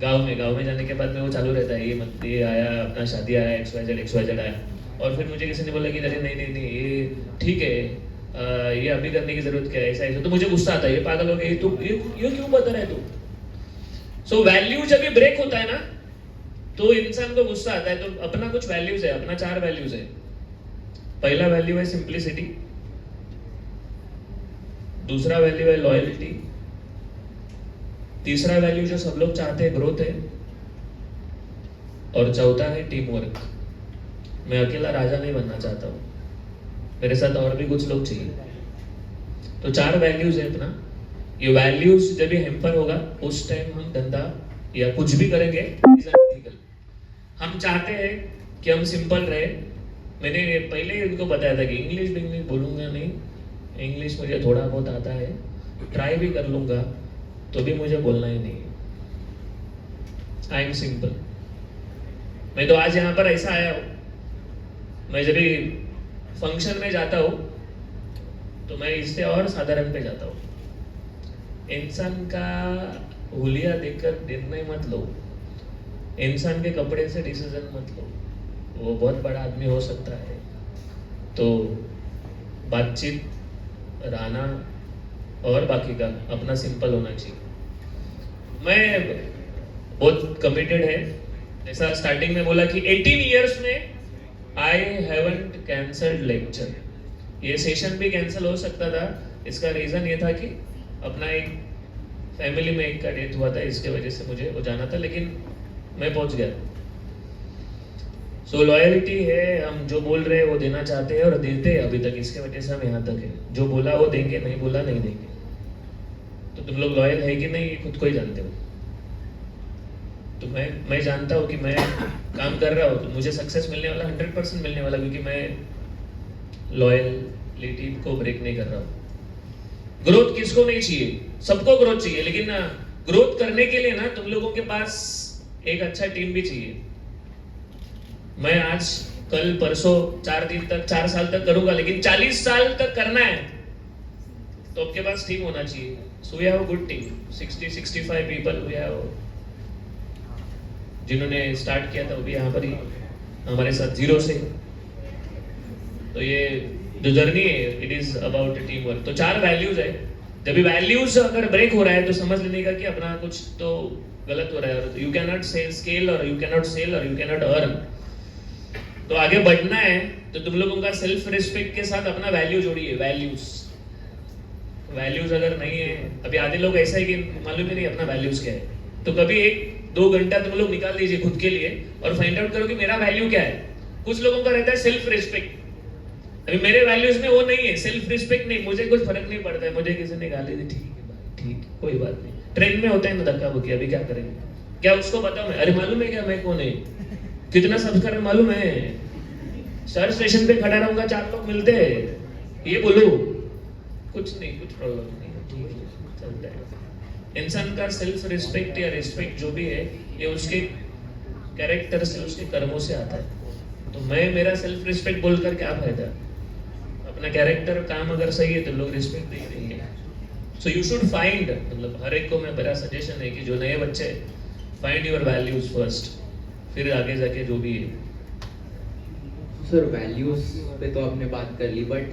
गांव में जाने के बाद में वो चालू रहता है, ये आया, अपना शादी आया, XYZ आया, और फिर मुझे किसी ने बोला कि अरे नहीं ये ठीक है, ये अभी करने की जरूरत क्या है, ऐसा, तो मुझे गुस्सा आता है, ये पागल हो गया, ये क्यों बता रहा है तू। सो वैल्यू जब भी ब्रेक होता है ना, तो इंसान को गुस्सा आता है। तो अपना कुछ वैल्यूज है, अपना 4 वैल्यूज है। पहला वैल्यू है सिंप्लिसिटी, दूसरा वैल्यू है लॉयल्टी, तीसरा वैल्यू जो सब लोग चाहते हैं ग्रोथ है, और चौथा है टीम वर्क। मैं अकेला राजा नहीं बनना चाहता हूँ, मेरे साथ और भी कुछ लोग चाहिए। तो 4 वैल्यूज है अपना। ये वैल्यूज जब भी हैम्पर होगा, उस टाइम हम धंधा या कुछ भी करेंगे इलीगल। हम चाहते हैं कि हम सिंपल रहे। मैंने पहले ही उनको बताया था कि इंग्लिश बोलूंगा नहीं, इंग्लिश मुझे थोड़ा बहुत आता है, ट्राई भी कर लूंगा, तो भी मुझे बोलना ही नहीं। I am simple. मैं तो आज यहाँ पर ऐसा आया हूँ, मैं जब भी फंक्शन में जाता हूँ तो मैं इससे और साधारण पे जाता हूँ। इंसान का हुलिया देखकर निर्णय मत लो, इंसान के कपड़े से डिसीजन मत लो। वो बहुत बड़ा आदमी हो सकता है, तो बातचीत, रहना और बाकी का अपना सिंपल होना चाहिए। मैं बहुत कमिटेड है, जैसा स्टार्टिंग में बोला कि 18 इयर्स में आई हैवंट कैंसल्ड लेक्चर। ये सेशन भी कैंसिल हो सकता था, इसका रीज़न ये था कि अपना एक फैमिली में एक का डेथ हुआ था, इसके वजह से मुझे वो जाना था, लेकिन मैं पहुंच गया। सो लॉयल्टी है, हम जो बोल रहे हैं वो देना चाहते हैं और देते हैं अभी तक, इसके वजह से हम यहाँ तक है। जो बोला वो देंगे, नहीं बोला नहीं देंगे। तो तुम लोग लॉयल है कि नहीं ये खुद को ही जानते हो। तो मैं जानता हूँ कि मैं काम कर रहा हूँ तो मुझे सक्सेस मिलने वाला, 100% मिलने वाला, क्योंकि मैं लॉयलिटी को ब्रेक नहीं कर रहा हूँ। ग्रोथ किसको नहीं चाहिए, सबको ग्रोथ चाहिए, लेकिन ग्रोथ करने के लिए ना तुम लोगों के पास एक अच्छा टीम भी चाहिए। मैं आज कल परसों 4 दिन तक 4 साल तक करूंगा, लेकिन 40 साल तक करना है तो आपके पास टीम होना चाहिए। So we have a good team, 60-65 people we have, जिन्होंने स्टार्ट किया था वो भी यहाँ पर ही हमारे साथ 0 से। तो ये जो जर्नी है, it is about team work. तो 4 वैल्यूज है, जब भी वैल्यूज अगर ब्रेक हो रहा है तो समझ लेने का कि अपना कुछ तो गलत हो रहा है। और यू कैन नॉट स्केल और यू कैन नॉट सेल और यू कैन नॉट अर्न। तो आगे बढ़ना है तो तुम लोगों का सेल्फ रिस्पेक्ट के साथ अपना वैल्यू जोड़िए। वैल्यूज अगर नहीं है, अभी आधे लोग ऐसा है कि मालूम ही नहीं अपना वैल्यूज क्या है, तो कभी 1-2 घंटा तुम लोग निकाल दीजिए खुद के लिए और फाइंड आउट करो कि मेरा वैल्यू क्या है। कुछ लोगों का रहता है सेल्फ रिस्पेक्ट, अभी मेरे वैल्यूज में वो नहीं है, सेल्फ रिस्पेक्ट नहीं, मुझे कुछ फर्क नहीं पड़ता है, मुझे किसी ने गाली दी, ठीक है भाई, ठीक, कोई बात नहीं। ट्रेन में होता है ना धक्का बुक्की, अभी क्या करेंगे, क्या उसको बताऊं मैं, अरे मालूम है क्या मैं कौन है, कितना सब्सक्राइबर मालूम है, सर स्टेशन पे खड़ा रहूंगा 4 लोग मिलते हैं, ये बोलो, कुछ नहीं, कुछ प्रॉब्लम नहीं, ठीक है, चलता है। इंसान का सेल्फ रिस्पेक्ट या रिस्पेक्ट जो भी है ये उसके कैरेक्टर से, उसके कर्मों से आता है। तो मैं मेरा सेल्फ रिस्पेक्ट बोलकर क्या फायदा, अपना कैरेक्टर काम अगर सही है तो लोग रिस्पेक्ट नहीं देंगे। सो यू शुड फाइंड, मतलब हर एक को मैं मेरा सजेशन है कि जो नए बच्चे, फाइंड योर वैल्यूज फर्स्ट, फिर आगे जाके जो भी है।
सर वैल्यूज पे तो आपने बात कर ली, बट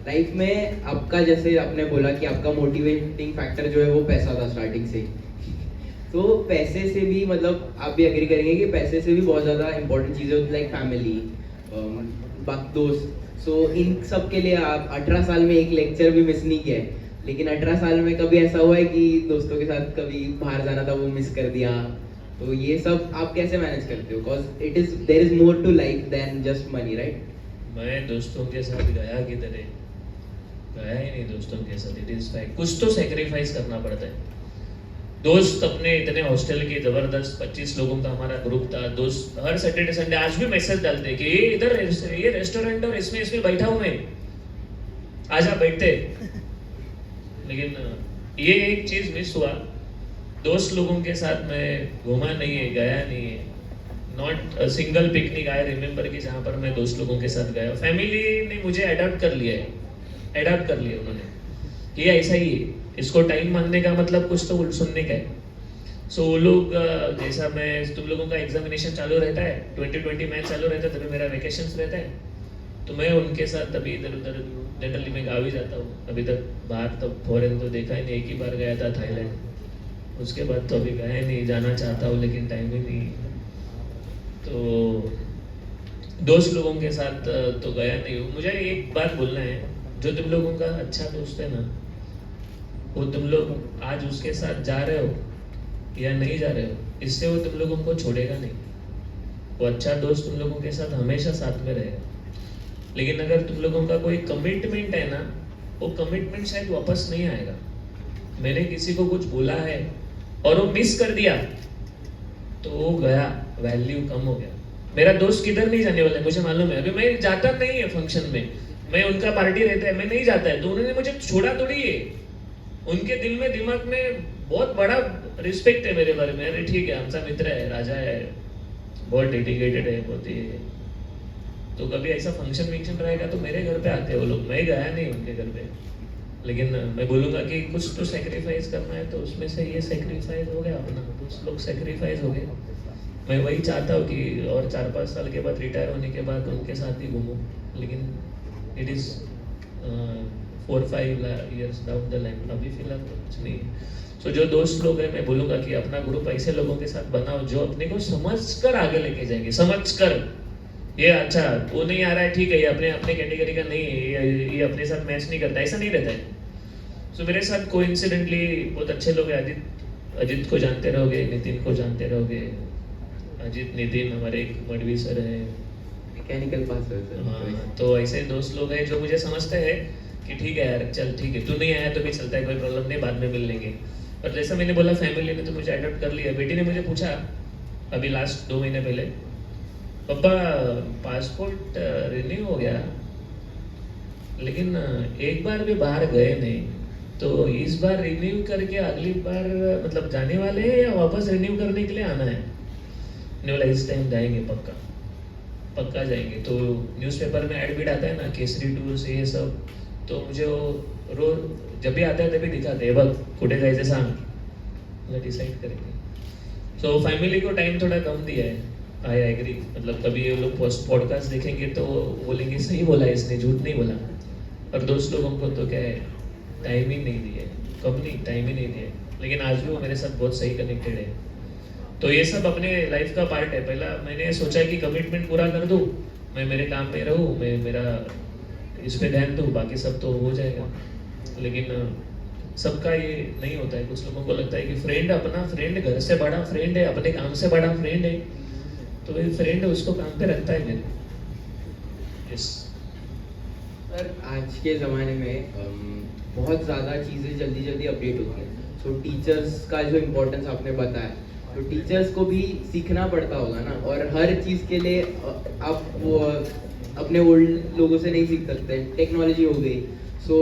लाइफ में आपका, जैसे आपने बोला कि आपका मोटिवेटिंग फैक्टर जो है वो पैसा था स्टार्टिंग से, तो पैसे से भी, मतलब आप भी एग्री करेंगे कि पैसे से भी बहुत ज़्यादा इंपॉर्टेंट चीज़ें होती, लाइक फैमिली, दोस्त। सो इन सब के लिए आप 18 साल में एक लेक्चर भी मिस नहीं किया है, लेकिन 18 साल में कभी ऐसा हुआ है कि दोस्तों के साथ कभी बाहर जाना था वो मिस कर दिया, तो ये सब आप कैसे मैनेज करते हो? Because it is, there is more to life than just money, right?
मैं दोस्तों के साथ गया किधर है, गया ही नहीं दोस्तों के साथ, इट इज फैक्ट। कुछ तो सेक्रीफाइस करना पड़ता है। दोस्त अपने इतने हॉस्टल के जबरदस्त 25 लोगों का हमारा ग्रुप था, दोस्त हर सैटरडे संडे आज भी मैसेज डालते हैं कि ये इधर ये रेस्टोरेंट और इसमें बैठा हूं मैं, आजा बैठते। लेकिन ये एक चीज मिस हुआ, दोस्त लोगों के साथ मैं घूमा नहीं है, गया नहीं है, not a single picnic I remember कि जहाँ पर मैं दोस्त लोगों के साथ गया। फैमिली ने मुझे अडॉप्ट कर लिया है, अडॉप्ट कर लिया उन्होंने, ये ऐसा ही है, इसको टाइम मांगने का मतलब कुछ तो सुनने का है। सो वो लोग, जैसा मैं, तुम लोगों का एग्जामिनेशन चालू रहता है, 2020 मैच चालू रहता है, तभी मेरा वेकेशंस रहता है, तो मैं उनके साथ अभी इधर उधर जनरली मैं गाँव ही जाता हूँ। अभी तक बाहर तो फॉरेन तो देखा ही नहीं, एक ही बार गया था थाईलैंड, उसके बाद तो अभी गया नहीं, जाना चाहता हूँ लेकिन टाइम ही नहीं। तो दोस्त लोगों के साथ तो गया नहीं हूँ। मुझे एक बात बोलना है, जो तुम लोगों का अच्छा दोस्त है ना, वो तुम लोग आज उसके साथ जा रहे हो या नहीं जा रहे हो, इससे वो तुम लोगों को छोड़ेगा नहीं। वो अच्छा दोस्त तुम लोगों के साथ हमेशा साथ में रहेगा। लेकिन अगर तुम लोगों का कोई कमिटमेंट है ना, वो कमिटमेंट शायद वापस नहीं आएगा। मैंने किसी को कुछ बोला है और वो मिस कर दिया तो वो गया, वैल्यू कम हो गया। मेरा दोस्त किधर नहीं जाने वाला है मुझे मालूम है। अभी मैं जाता नहीं है फंक्शन में, मैं उनका पार्टी रहता है, मैं नहीं जाता है, तो उन्होंने मुझे छोड़ा थोड़ी है। उनके दिल में दिमाग में बहुत बड़ा रिस्पेक्ट है मेरे बारे में, अरे ठीक है आमचा मित्र है, राजा है, बहुत डेडिकेटेड है, बहुत ही। तो कभी ऐसा फंक्शन विंक्शन रहेगा तो मेरे घर पे आते हैं वो लोग, मैं गया नहीं उनके घर पे, लेकिन मैं बोलूँगा कि कुछ तो सेक्रीफाइस करना है, तो उसमें से ये सेक्रीफाइस हो गया अपना, कुछ लोग सेक्रीफाइस हो गए। मैं वही चाहता हूँ कि और 4-5 साल के बाद रिटायर होने के बाद उनके साथ ही घूमूं, लेकिन it is 4-5 years down the line, अभी फिलहाल तो कुछ नहीं है। सो जो दोस्त लोग हैं मैं बोलूँगा कि अपना ग्रुप ऐसे लोगों के साथ बनाओ जो अपने को समझ कर आगे लेके जाएंगे, समझ कर। ये अच्छा वो नहीं आ रहा है, ठीक है, ये अपने अपने कैटेगरी का नहीं है, ये अपने साथ मैच नहीं करता, ऐसा नहीं रहता है। सो मेरे साथ कोइंसिडेंटली बहुत अच्छे लोग हैं, अजित को जानते रहोगे, नितिन को जानते रहोगे, अजित नितिन हमारे एक मडवी सर है,
मैकेनिकल पास है सर।
हाँ, तो ऐसे दोस्त लोग हैं जो मुझे समझते हैं कि ठीक है यार चल ठीक है, तू नहीं आया तो भी चलता है, कोई प्रॉब्लम नहीं, बाद में मिल लेंगे। और जैसा मैंने बोला फैमिली ने तो मुझे अडॉप्ट कर लिया। बेटी ने मुझे पूछा अभी लास्ट 2 महीने पहले, पापा पासपोर्ट रिन्यू हो गया लेकिन एक बार भी बाहर गए नहीं, तो इस बार रिन्यू करके अगली बार मतलब जाने वाले हैं या वापस रिन्यू करने के लिए आना है? मैंने बोला इस टाइम जाएंगे, पक्का पक्का जाएंगे। तो न्यूज़पेपर में ऐड भी आता है ना, केसरी टूर से ये सब, तो मुझे वो रोज जब भी आता है तभी दिखाते हैं, बघ कुठे जायचं सांग, डिसाइड करेंगे। सो फैमिली को टाइम थोड़ा कम दिया है, आई एग्री। मतलब कभी ये लोग पॉडकास्ट देखेंगे तो बोलेंगे सही बोला इसने, झूठ नहीं बोला। और दोस्त लोगों को तो क्या है, टाइम ही नहीं दिए, कब नहीं, टाइम ही नहीं दिए, लेकिन आज भी वो मेरे साथ बहुत सही कनेक्टेड है। तो ये सब अपने लाइफ का पार्ट है। पहला मैंने सोचा कि कमिटमेंट पूरा कर दूँ, मैं मेरे काम में रहूँ, मैं मेरा इस पे ध्यान दूँ, बाकी सब तो हो जाएगा। लेकिन सबका ये नहीं होता है। कुछ लोगों को लगता है कि फ्रेंड अपना फ्रेंड घर से बड़ा फ्रेंड है, अपने काम से बड़ा फ्रेंड है, तो ये फ्रेंड उसको काम पे रखता है मेरे। यस
सर आज के ज़माने में बहुत ज़्यादा चीज़ें जल्दी जल्दी अपडेट होती हैं, सो टीचर्स का जो इम्पोर्टेंस आपने बताया, तो टीचर्स को भी सीखना पड़ता होगा ना, और हर चीज़ के लिए आप वो अपने ओल्ड लोगों से नहीं सीख सकते, टेक्नोलॉजी हो गई। So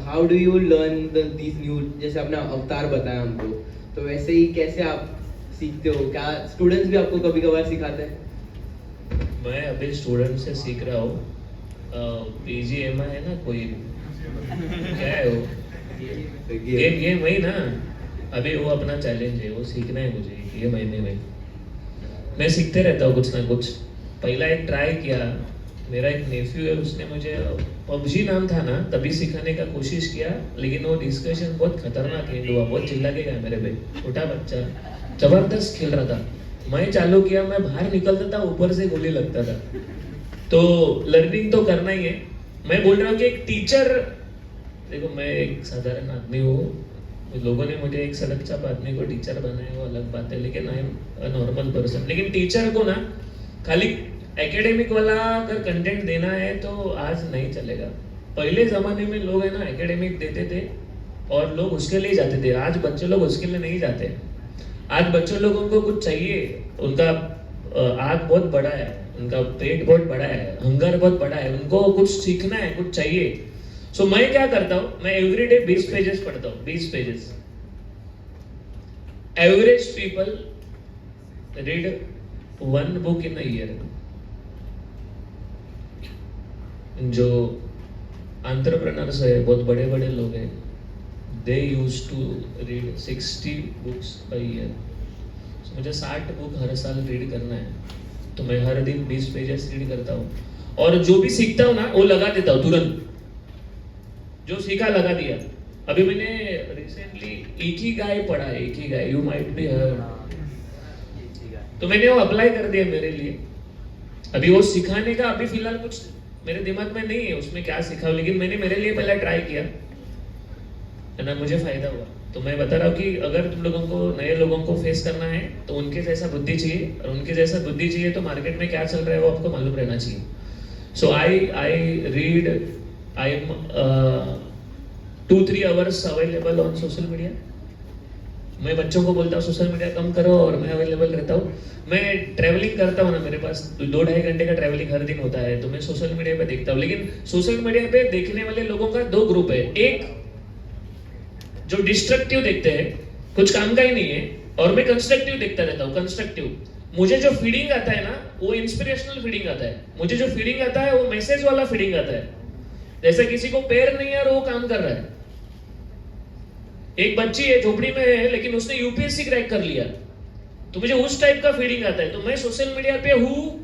how do you learn these new, जैसे आपने अवतार बताया हमको, तो वैसे ही कैसे आप सीखते हो? क्या स्टूडेंट्स भी आपको कभी कभार सिखाते हैं?
मैं अभी स्टूडेंट से सीख रहा हूँ। BGMI है ना कोई, क्या है वो, गेम वही ना, अभी वो अपना चैलेंज है, वो सीखना है मुझे ये महीने में। मैं सीखते रहता हूँ कुछ ना कुछ। पहला एक ट्राई किया, मेरा एक नेफ्यू है, उसने मुझे PUBG नाम था ना तभी सिखाने का कोशिश किया, लेकिन वो डिस्कशन बहुत खतरनाक एंड हुआ, बहुत चिल्ला के गया मेरे पे, छोटा बच्चा जबरदस्त खेल रहा था। मैं चालू किया, मैं बाहर निकलता था, ऊपर से गोली लगता था। तो लर्निंग तो करना ही है। मैं बोल रहा हूँ कि एक टीचर, देखो मैं एक साधारण आदमी हूँ, लोगों ने मुझे एक सड़क चाप आदमी को टीचर बनाया वो अलग बात है, लेकिन I am a normal person. लेकिन टीचर को ना खाली एकेडमिक वाला अगर कंटेंट देना है तो आज नहीं चलेगा। पहले जमाने में लोग है ना एकेडमिक देते थे और लोग उसके लिए जाते थे, आज बच्चे लोग उसके लिए नहीं जाते। आज बच्चों लोगों को कुछ चाहिए, उनका आग बहुत बड़ा है, उनका पेट बहुत बड़ा है, हंगर बहुत बड़ा है, उनको कुछ सीखना है, कुछ चाहिए। सो मैं क्या करता हूँ, मैं एवरीडे 20 पेजेस पढ़ता हूँ, 20 pages. Average people read 1 book in a year. जो एंटरप्रेन्योर्स है, बहुत बड़े बड़े लोग हैं, they used to read 60 books a year. So मुझे 60 बुक हर साल रीड करना है, तो मैं हर दिन 20 पेजेस रीड करता हूँ। और जो भी सीखता हूँ ना वो लगा देता हूँ तुरंत, जो सीखा लगा दिया। अभी मैंने रिसेंटली इकिगाई पढ़ा है, Ikigai, you might be heard, तो मैंने वो अप्लाई कर दिया मेरे लिए। अभी वो सिखाने का अभी फिलहाल कुछ मेरे दिमाग में नहीं है उसमें क्या सिखाऊं, लेकिन मैंने मेरे लिए पहला ट्राई किया है ना, मुझे फायदा हुआ। तो मैं बता रहा हूँ कि अगर तुम लोगों को नए लोगों को फेस करना है तो उनके जैसा बुद्धि चाहिए, और उनके जैसा बुद्धि चाहिए तो मार्केट में क्या चल रहा है वो आपको मालूम रहना चाहिए। So I read, I am 2-3 hours available on social media. मैं बच्चों को बोलता हूँ सोशल मीडिया कम करो, और मैं अवेलेबल रहता हूँ। मैं ट्रैवलिंग करता हूँ ना, मेरे पास 2-2.5 घंटे का ट्रैवलिंग हर दिन होता है, तो मैं सोशल मीडिया पे देखता हूँ। लेकिन सोशल मीडिया पे देखने वाले लोगों का 2 ग्रुप है, एक जो डिस्ट्रक्टिव देखते हैं कुछ काम का ही नहीं है, और मैं कंस्ट्रक्टिव देखता रहता हूँ, कंस्ट्रक्टिव। मुझे जो फीडिंग आता है ना वो इंस्पिरेशनल फीडिंग आता है, मुझे जो फीडिंग आता है वो मैसेज वाला फीडिंग आता है। जैसे किसी को पैर नहीं है और वो काम कर रहा है, एक बच्ची है झोपड़ी में है लेकिन उसने यूपीएससी क्रैक कर लिया, तो मुझे उस टाइप का फीडिंग आता है। तो मैं सोशल मीडिया पे हूँ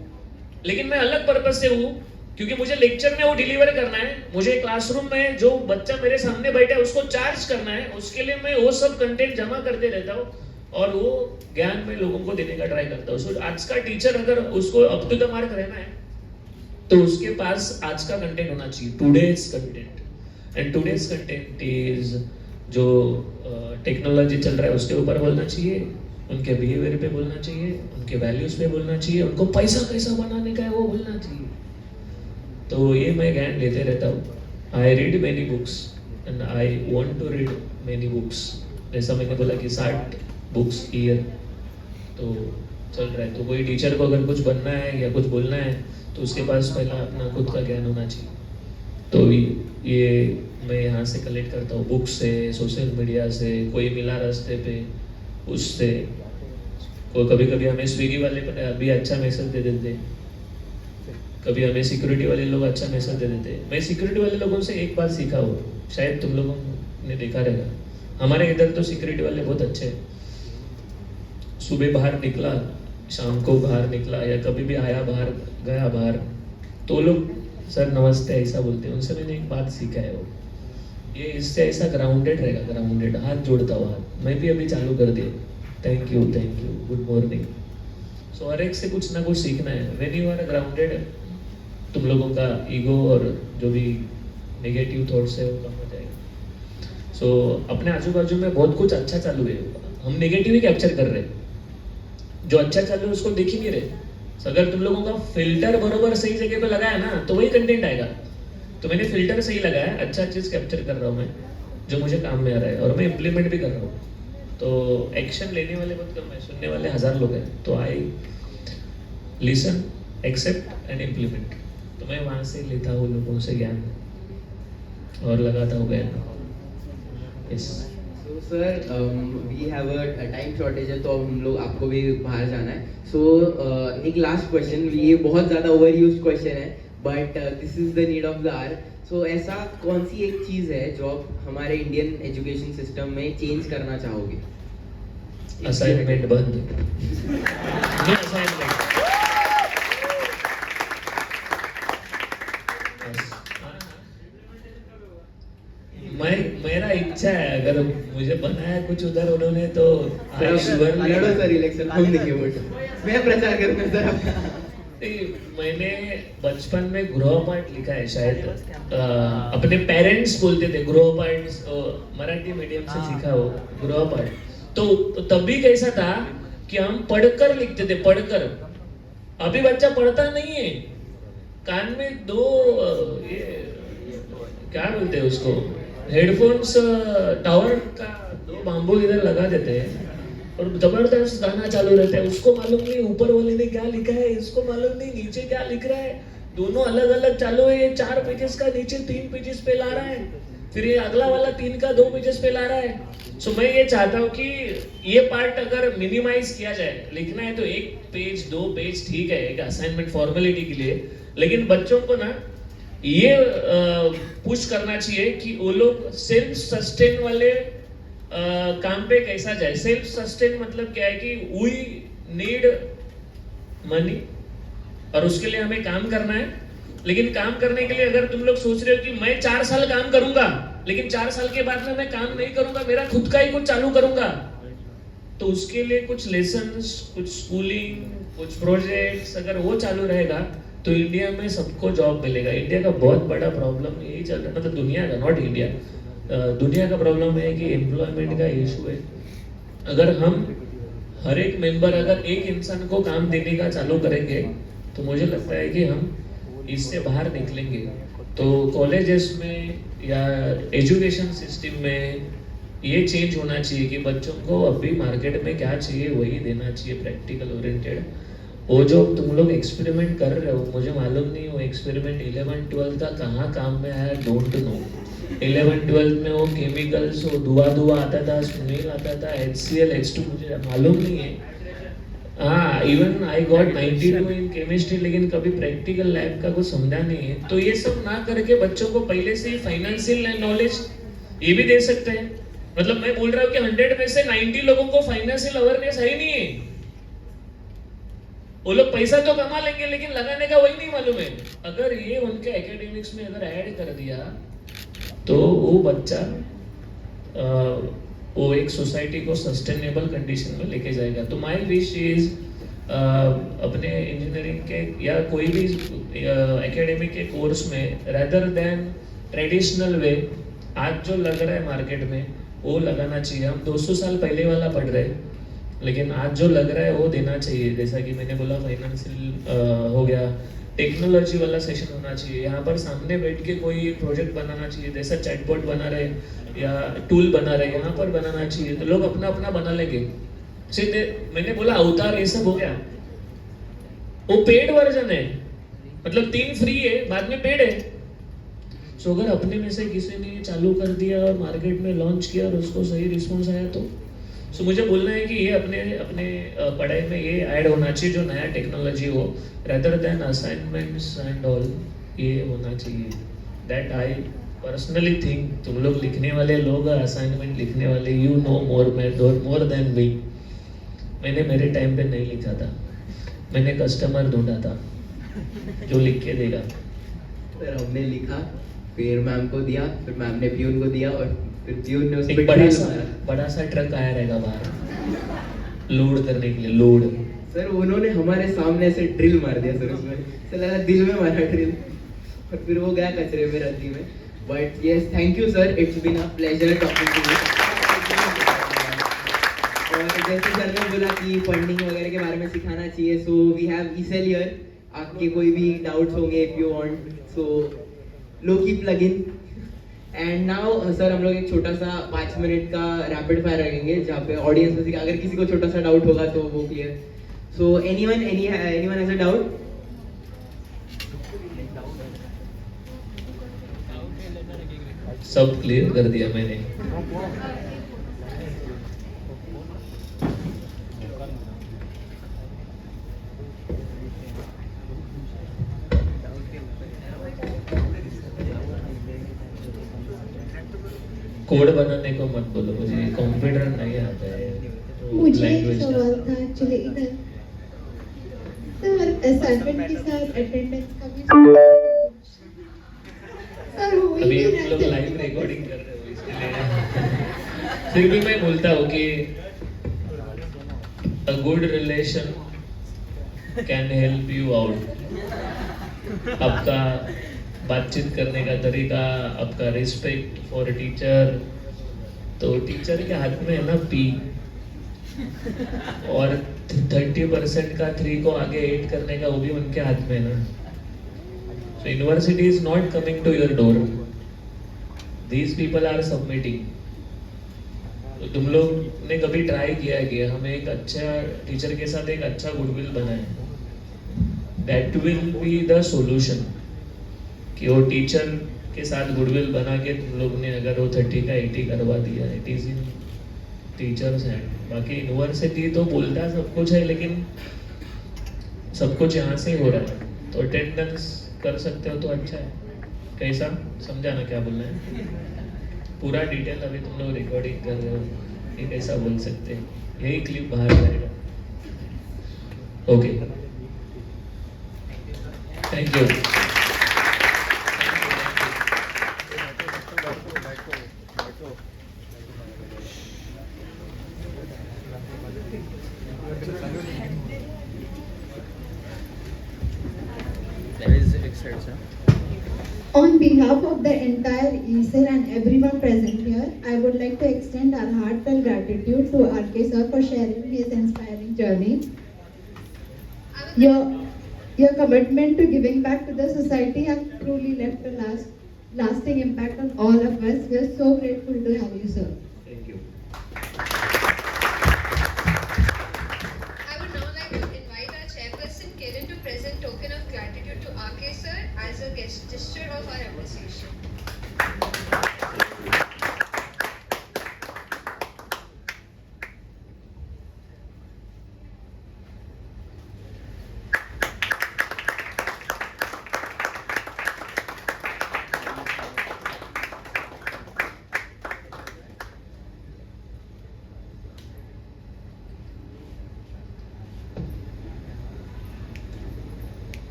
लेकिन मैं अलग पर्पज से हूँ, क्योंकि मुझे लेक्चर में वो डिलीवर करना है, मुझे क्लासरूम में जो बच्चा मेरे सामने बैठा है उसको चार्ज करना है, उसके लिए मैं वो सब कंटेंट जमा करते रहता हूँ और वो ज्ञान में लोगों को देने का ट्राई करता हूँ। So, आज का टीचर अगर उसको अप टू द मार्क रहना है तो उसके पास आज का कंटेंट होना चाहिए, today's content. And today's content is जो टेक्नोलॉजी चल रहा है उसके ऊपर बोलना चाहिए, उनके बिहेवियर पे बोलना चाहिए, उनके वैल्यूज पे बोलना चाहिए, उनको पैसा कैसा बनाने का है वो बोलना चाहिए। तो ये मैं ज्ञान लेते रहता हूँ। I read many books and I want to read many books. जैसा मैंने बोला कि 60 बुक्स ईयर तो चल रहा है। तो कोई टीचर को अगर कुछ बनना है या कुछ बोलना है तो उसके पास पहला अपना खुद का ज्ञान होना चाहिए। तो ये मैं यहाँ से कलेक्ट करता हूँ, बुक्स से, सोशल मीडिया से, कोई मिला रास्ते पे उससे। को कभी कभी हमें स्विगी वाले पर अभी अच्छा मैसेज दे देते, कभी हमें सिक्योरिटी वाले लोग अच्छा मैसेज दे देते। मैं सिक्योरिटी वाले लोगों से एक बात सीखा हो, शायद तुम लोगों ने देखा रहेगा, हमारे इधर तो सिक्योरिटी वाले बहुत अच्छे हैं। सुबह बाहर निकला, शाम को बाहर निकला या कभी भी आया बाहर गया बाहर, तो लोग सर नमस्ते ऐसा बोलते हैं। उनसे मैंने एक बात सीखा है, वो ये इससे ऐसा ग्राउंडेड रहेगा, ग्राउंडेड, हाथ जोड़ता हुआ हाथ। मैं भी अभी चालू कर दिया, थैंक यू, गुड मॉर्निंग। सो हर एक से कुछ ना कुछ सीखना है। व्हेन यू आर ग्राउंडेड, तुम लोगों का ईगो और जो भी नेगेटिव थॉट्स है वो कम हो जाएगा। सो अपने आजू बाजू में बहुत कुछ अच्छा चालू है, हम नेगेटिव ही कैप्चर कर रहे हैं, जो अच्छा चालू है उसको देख ही नहीं रहे। So, अगर तुम लोगों का फिल्टर बरोबर सही जगह पे लगाया ना तो वही कंटेंट आएगा। तो मैंने फिल्टर सही लगाया, अच्छा चीज कैप्चर कर रहा हूँ मैं जो मुझे काम में आ रहा है और मैं इम्प्लीमेंट भी कर रहा हूँ। तो एक्शन लेने वाले बहुत कम है, सुनने वाले 1000 लोग हैं। तो I listen, accept and implement. तो मैं वहाँ से लेता हूँ लोगों से ज्ञान और लगाता हूँ ज्ञान। Yes
sir, we have a time shortage है तो अब हम लोग आपको भी बाहर जाना है। सो एक लास्ट क्वेश्चन, ये बहुत ज़्यादा ओवर यूज क्वेश्चन है but this is the need of the hour. So ऐसा कौन सी एक चीज़ है जो आप हमारे इंडियन एजुकेशन सिस्टम में चेंज करना चाहोगे?
असाइनमेंट बंद। No assignment. मेरा इच्छा है, अगर मुझे बनाया कुछ उधर उन्होंने तो
सर इलेक्शन हम देंगे वोट, मैं प्रचार करूंगा सर आपका।
मैंने बचपन में गृहपाठ लिखा है शायद, अपने पेरेंट्स बोलते थे गृहपाठ, मराठी मीडियम से सीखा हो गृहपाठ। तो तब भी कैसा था कि हम पढ़कर लिखते थे, पढ़कर। अभी बच्चा पढ़ता नहीं है, कान में दो ये क्या बोलते हैं उसको, हेडफोन्स, टावर का 2 बाम्बू इधर लगा देते हैं और जबरदस्त गाना चालू रहता है। उसको मालूम नहीं ऊपर वाले ने क्या लिखा है, इसको मालूम नहीं नीचे क्या लिख रहा है, दोनों अलग अलग चालू है। ये 4 पेजेस का नीचे 3 पेजेस पे ला रहा है, फिर ये अगला वाला 3 का 2 पेजेस पे ला रहा है। सो मैं ये चाहता हूँ कि ये पार्ट अगर मिनिमाइज किया जाए, लिखना है तो 1 पेज 2 पेज ठीक है एक असाइनमेंट फॉर्मेलिटी के लिए, लेकिन बच्चों को ना ये पुश करना चाहिए कि वो लोग सेल्फ सस्टेन वाले काम पे कैसा जाए। सेल्फ सस्टेन मतलब क्या है कि वी नीड मनी और उसके लिए हमें काम करना है। लेकिन काम करने के लिए अगर तुम लोग सोच रहे हो कि मैं 4 साल काम करूंगा लेकिन 4 साल के बाद में मैं काम नहीं करूंगा, मेरा खुद का ही कुछ चालू करूंगा, तो उसके लिए कुछ लेसन्स, कुछ स्कूलिंग, कुछ प्रोजेक्ट्स अगर वो चालू रहेगा तो इंडिया में सबको जॉब मिलेगा। इंडिया का बहुत बड़ा प्रॉब्लम यही चल रहा है, मतलब दुनिया का, नॉट इंडिया, दुनिया का प्रॉब्लम है कि एम्प्लॉयमेंट का इशू है। अगर हम हर एक मेंबर अगर एक इंसान को काम देने का चालू करेंगे तो मुझे लगता है कि हम इससे बाहर निकलेंगे। तो कॉलेजेस में या एजुकेशन सिस्टम में ये चेंज होना चाहिए कि बच्चों को अभी मार्केट में क्या चाहिए वही देना चाहिए, प्रैक्टिकल ओरिएंटेड। वो जो तुम लोग एक्सपेरिमेंट कर रहे हो, मुझे मालूम नहीं वो एक्सपेरिमेंट 11-12 का कहाँ काम में आया, डोंट नो। 11-12 में वो केमिकल्स, वो धुआं आता था, स्मेल आता था, HCl H2, मुझे मालूम नहीं है। हाँ, even I got 92 in chemistry, लेकिन कभी प्रैक्टिकल लैब का कुछ समझा नहीं है। तो ये सब ना करके बच्चों को पहले से ही फाइनेंशियल नॉलेज ये भी दे सकते हैं। मतलब मैं बोल रहा हूँ कि 100 में से 90 लोगों को फाइनेंशियल अवेयरनेस है ही नहीं है। वो लोग पैसा तो कमा लेंगे लेकिन लगाने का वही नहीं मालूम है। अगर ये उनके एकेडमिक्स में अगर ऐड कर दिया तो वो बच्चा वो एक सोसाइटी को सस्टेनेबल कंडीशन में लेके जाएगा। तो माय विश इज अपने इंजीनियरिंग के या कोई भी एकेडमिक के कोर्स में, रेदर देन ट्रेडिशनल वे, आज जो लग रहा है मार्केट में वो लगाना चाहिए। हम 200 साल पहले वाला पढ़ रहे हैं, लेकिन आज जो लग रहा है वो देना चाहिए। जैसा कि मैंने बोला, फाइनेंशियल हो गया, टेक्नोलॉजी वाला सेशन होना चाहिए। यहाँ पर सामने बैठ के कोई प्रोजेक्ट बनाना चाहिए, जैसा चैटबॉट बना रहे या टूल बना रहे, यहाँ पर बनाना चाहिए। तो लोग अपना अपना बना लेंगे। सीधे मैंने बोला अवतार ये सब हो गया, वो पेड वर्जन है, मतलब 3 फ्री है, बाद में पेड है। सो अगर अपने में से किसी ने चालू कर दिया और मार्केट में लॉन्च किया और उसको सही रिस्पॉन्स आया तो मुझे बोलना है कि ये अपने पढ़ाई में ये ऐड होना चाहिए, जो नया टेक्नोलॉजी हो, rather than assignments and all, ये होना चाहिए। That I personally think. तुम लोग लिखने वाले लोग, असाइनमेंट लिखने वाले, you know more than me. मैंने मेरे टाइम पे नहीं लिखा था, मैंने कस्टमर ढूंढा था जो लिख के देगा।
फिर हमने लिखा, फिर मैम को दिया, फिर मैम ने प्यून को दिया, और फिर प्यून ने उस
एक
पे
बड़ा सा ट्रक आया रहेगा बाहर लोड करने के लिए, लोड।
सर उन्होंने हमारे सामने से ड्रिल मार दिया सर, उसमें सर लगा दिल में मारा ड्रिल, और फिर वो गया कचरे में, रद्दी में। But yes, thank you sir, it's been a pleasure talking to you. और जैसे सर ने बोला कि फंडिंग वगैरह के बारे में सिखाना चाहिए, so we have ECIL here. आपके कोई भी डाउट्स होंगे, इफ यू वांट, सो लो की plug in. And now sir हम लोग एक छोटा सा 5 मिनट का रैपिड फायर रखेंगे, जहाँ पे ऑडियंस में से अगर किसी को छोटा सा डाउट होगा तो वो clear. So anyone has a doubt?
सब क्लियर कर दिया मैंने। कोड बनाने को मत बोलो, मुझे कंप्यूटर नहीं आता है।
मुझे एक सवाल था एक्चुअली इधर, सर असाइनमेंट के साथ अटेंडेंस का भी सर हो ही
अभी
नहीं
हम
रहा
लोग
था।
लाइव रिकॉर्डिंग कर रहे हो इसलिए फिर भी मैं बोलता हूँ कि a good relation can help you out। आपका बातचीत करने का तरीका, आपका रिस्पेक्ट फॉर टीचर, तो टीचर के हाथ में है ना पी, और 30% का 3 को आगे 8 करने का वो भी उनके हाथ में है ना। So university is not coming to your door, these people are submitting। तो तुम लोग ने कभी ट्राई किया है कि हमें एक अच्छा टीचर के साथ एक अच्छा गुडविल बनाए, that will be the solution. कि वो टीचर के साथ गुडविल बना के तुम लोग ने अगर वो 30 का 80 करवा दिया, it is in teachers hand. बाकी यूनिवर्सिटी तो बोलता सब कुछ है, लेकिन सब कुछ यहाँ से ही हो रहा है। तो अटेंडेंस कर सकते हो तो अच्छा है। कैसा समझा ना क्या बोलना है? पूरा डिटेल अभी तुम लोग रिकॉर्डिंग कर रहे हो, ये कैसा बोल सकते हैं? यही क्लिप बाहर जाएगा। Okay, thank you.
On behalf of the entire ESER and everyone present here, I would like to extend our heartfelt gratitude to RK sir for sharing his inspiring journey. Your commitment to giving back to the society has truly left a lasting impact on all of us. We are so grateful to have you, sir.
Thank you.
I would now like to invite our chairperson, of our appreciation.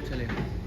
चलेगा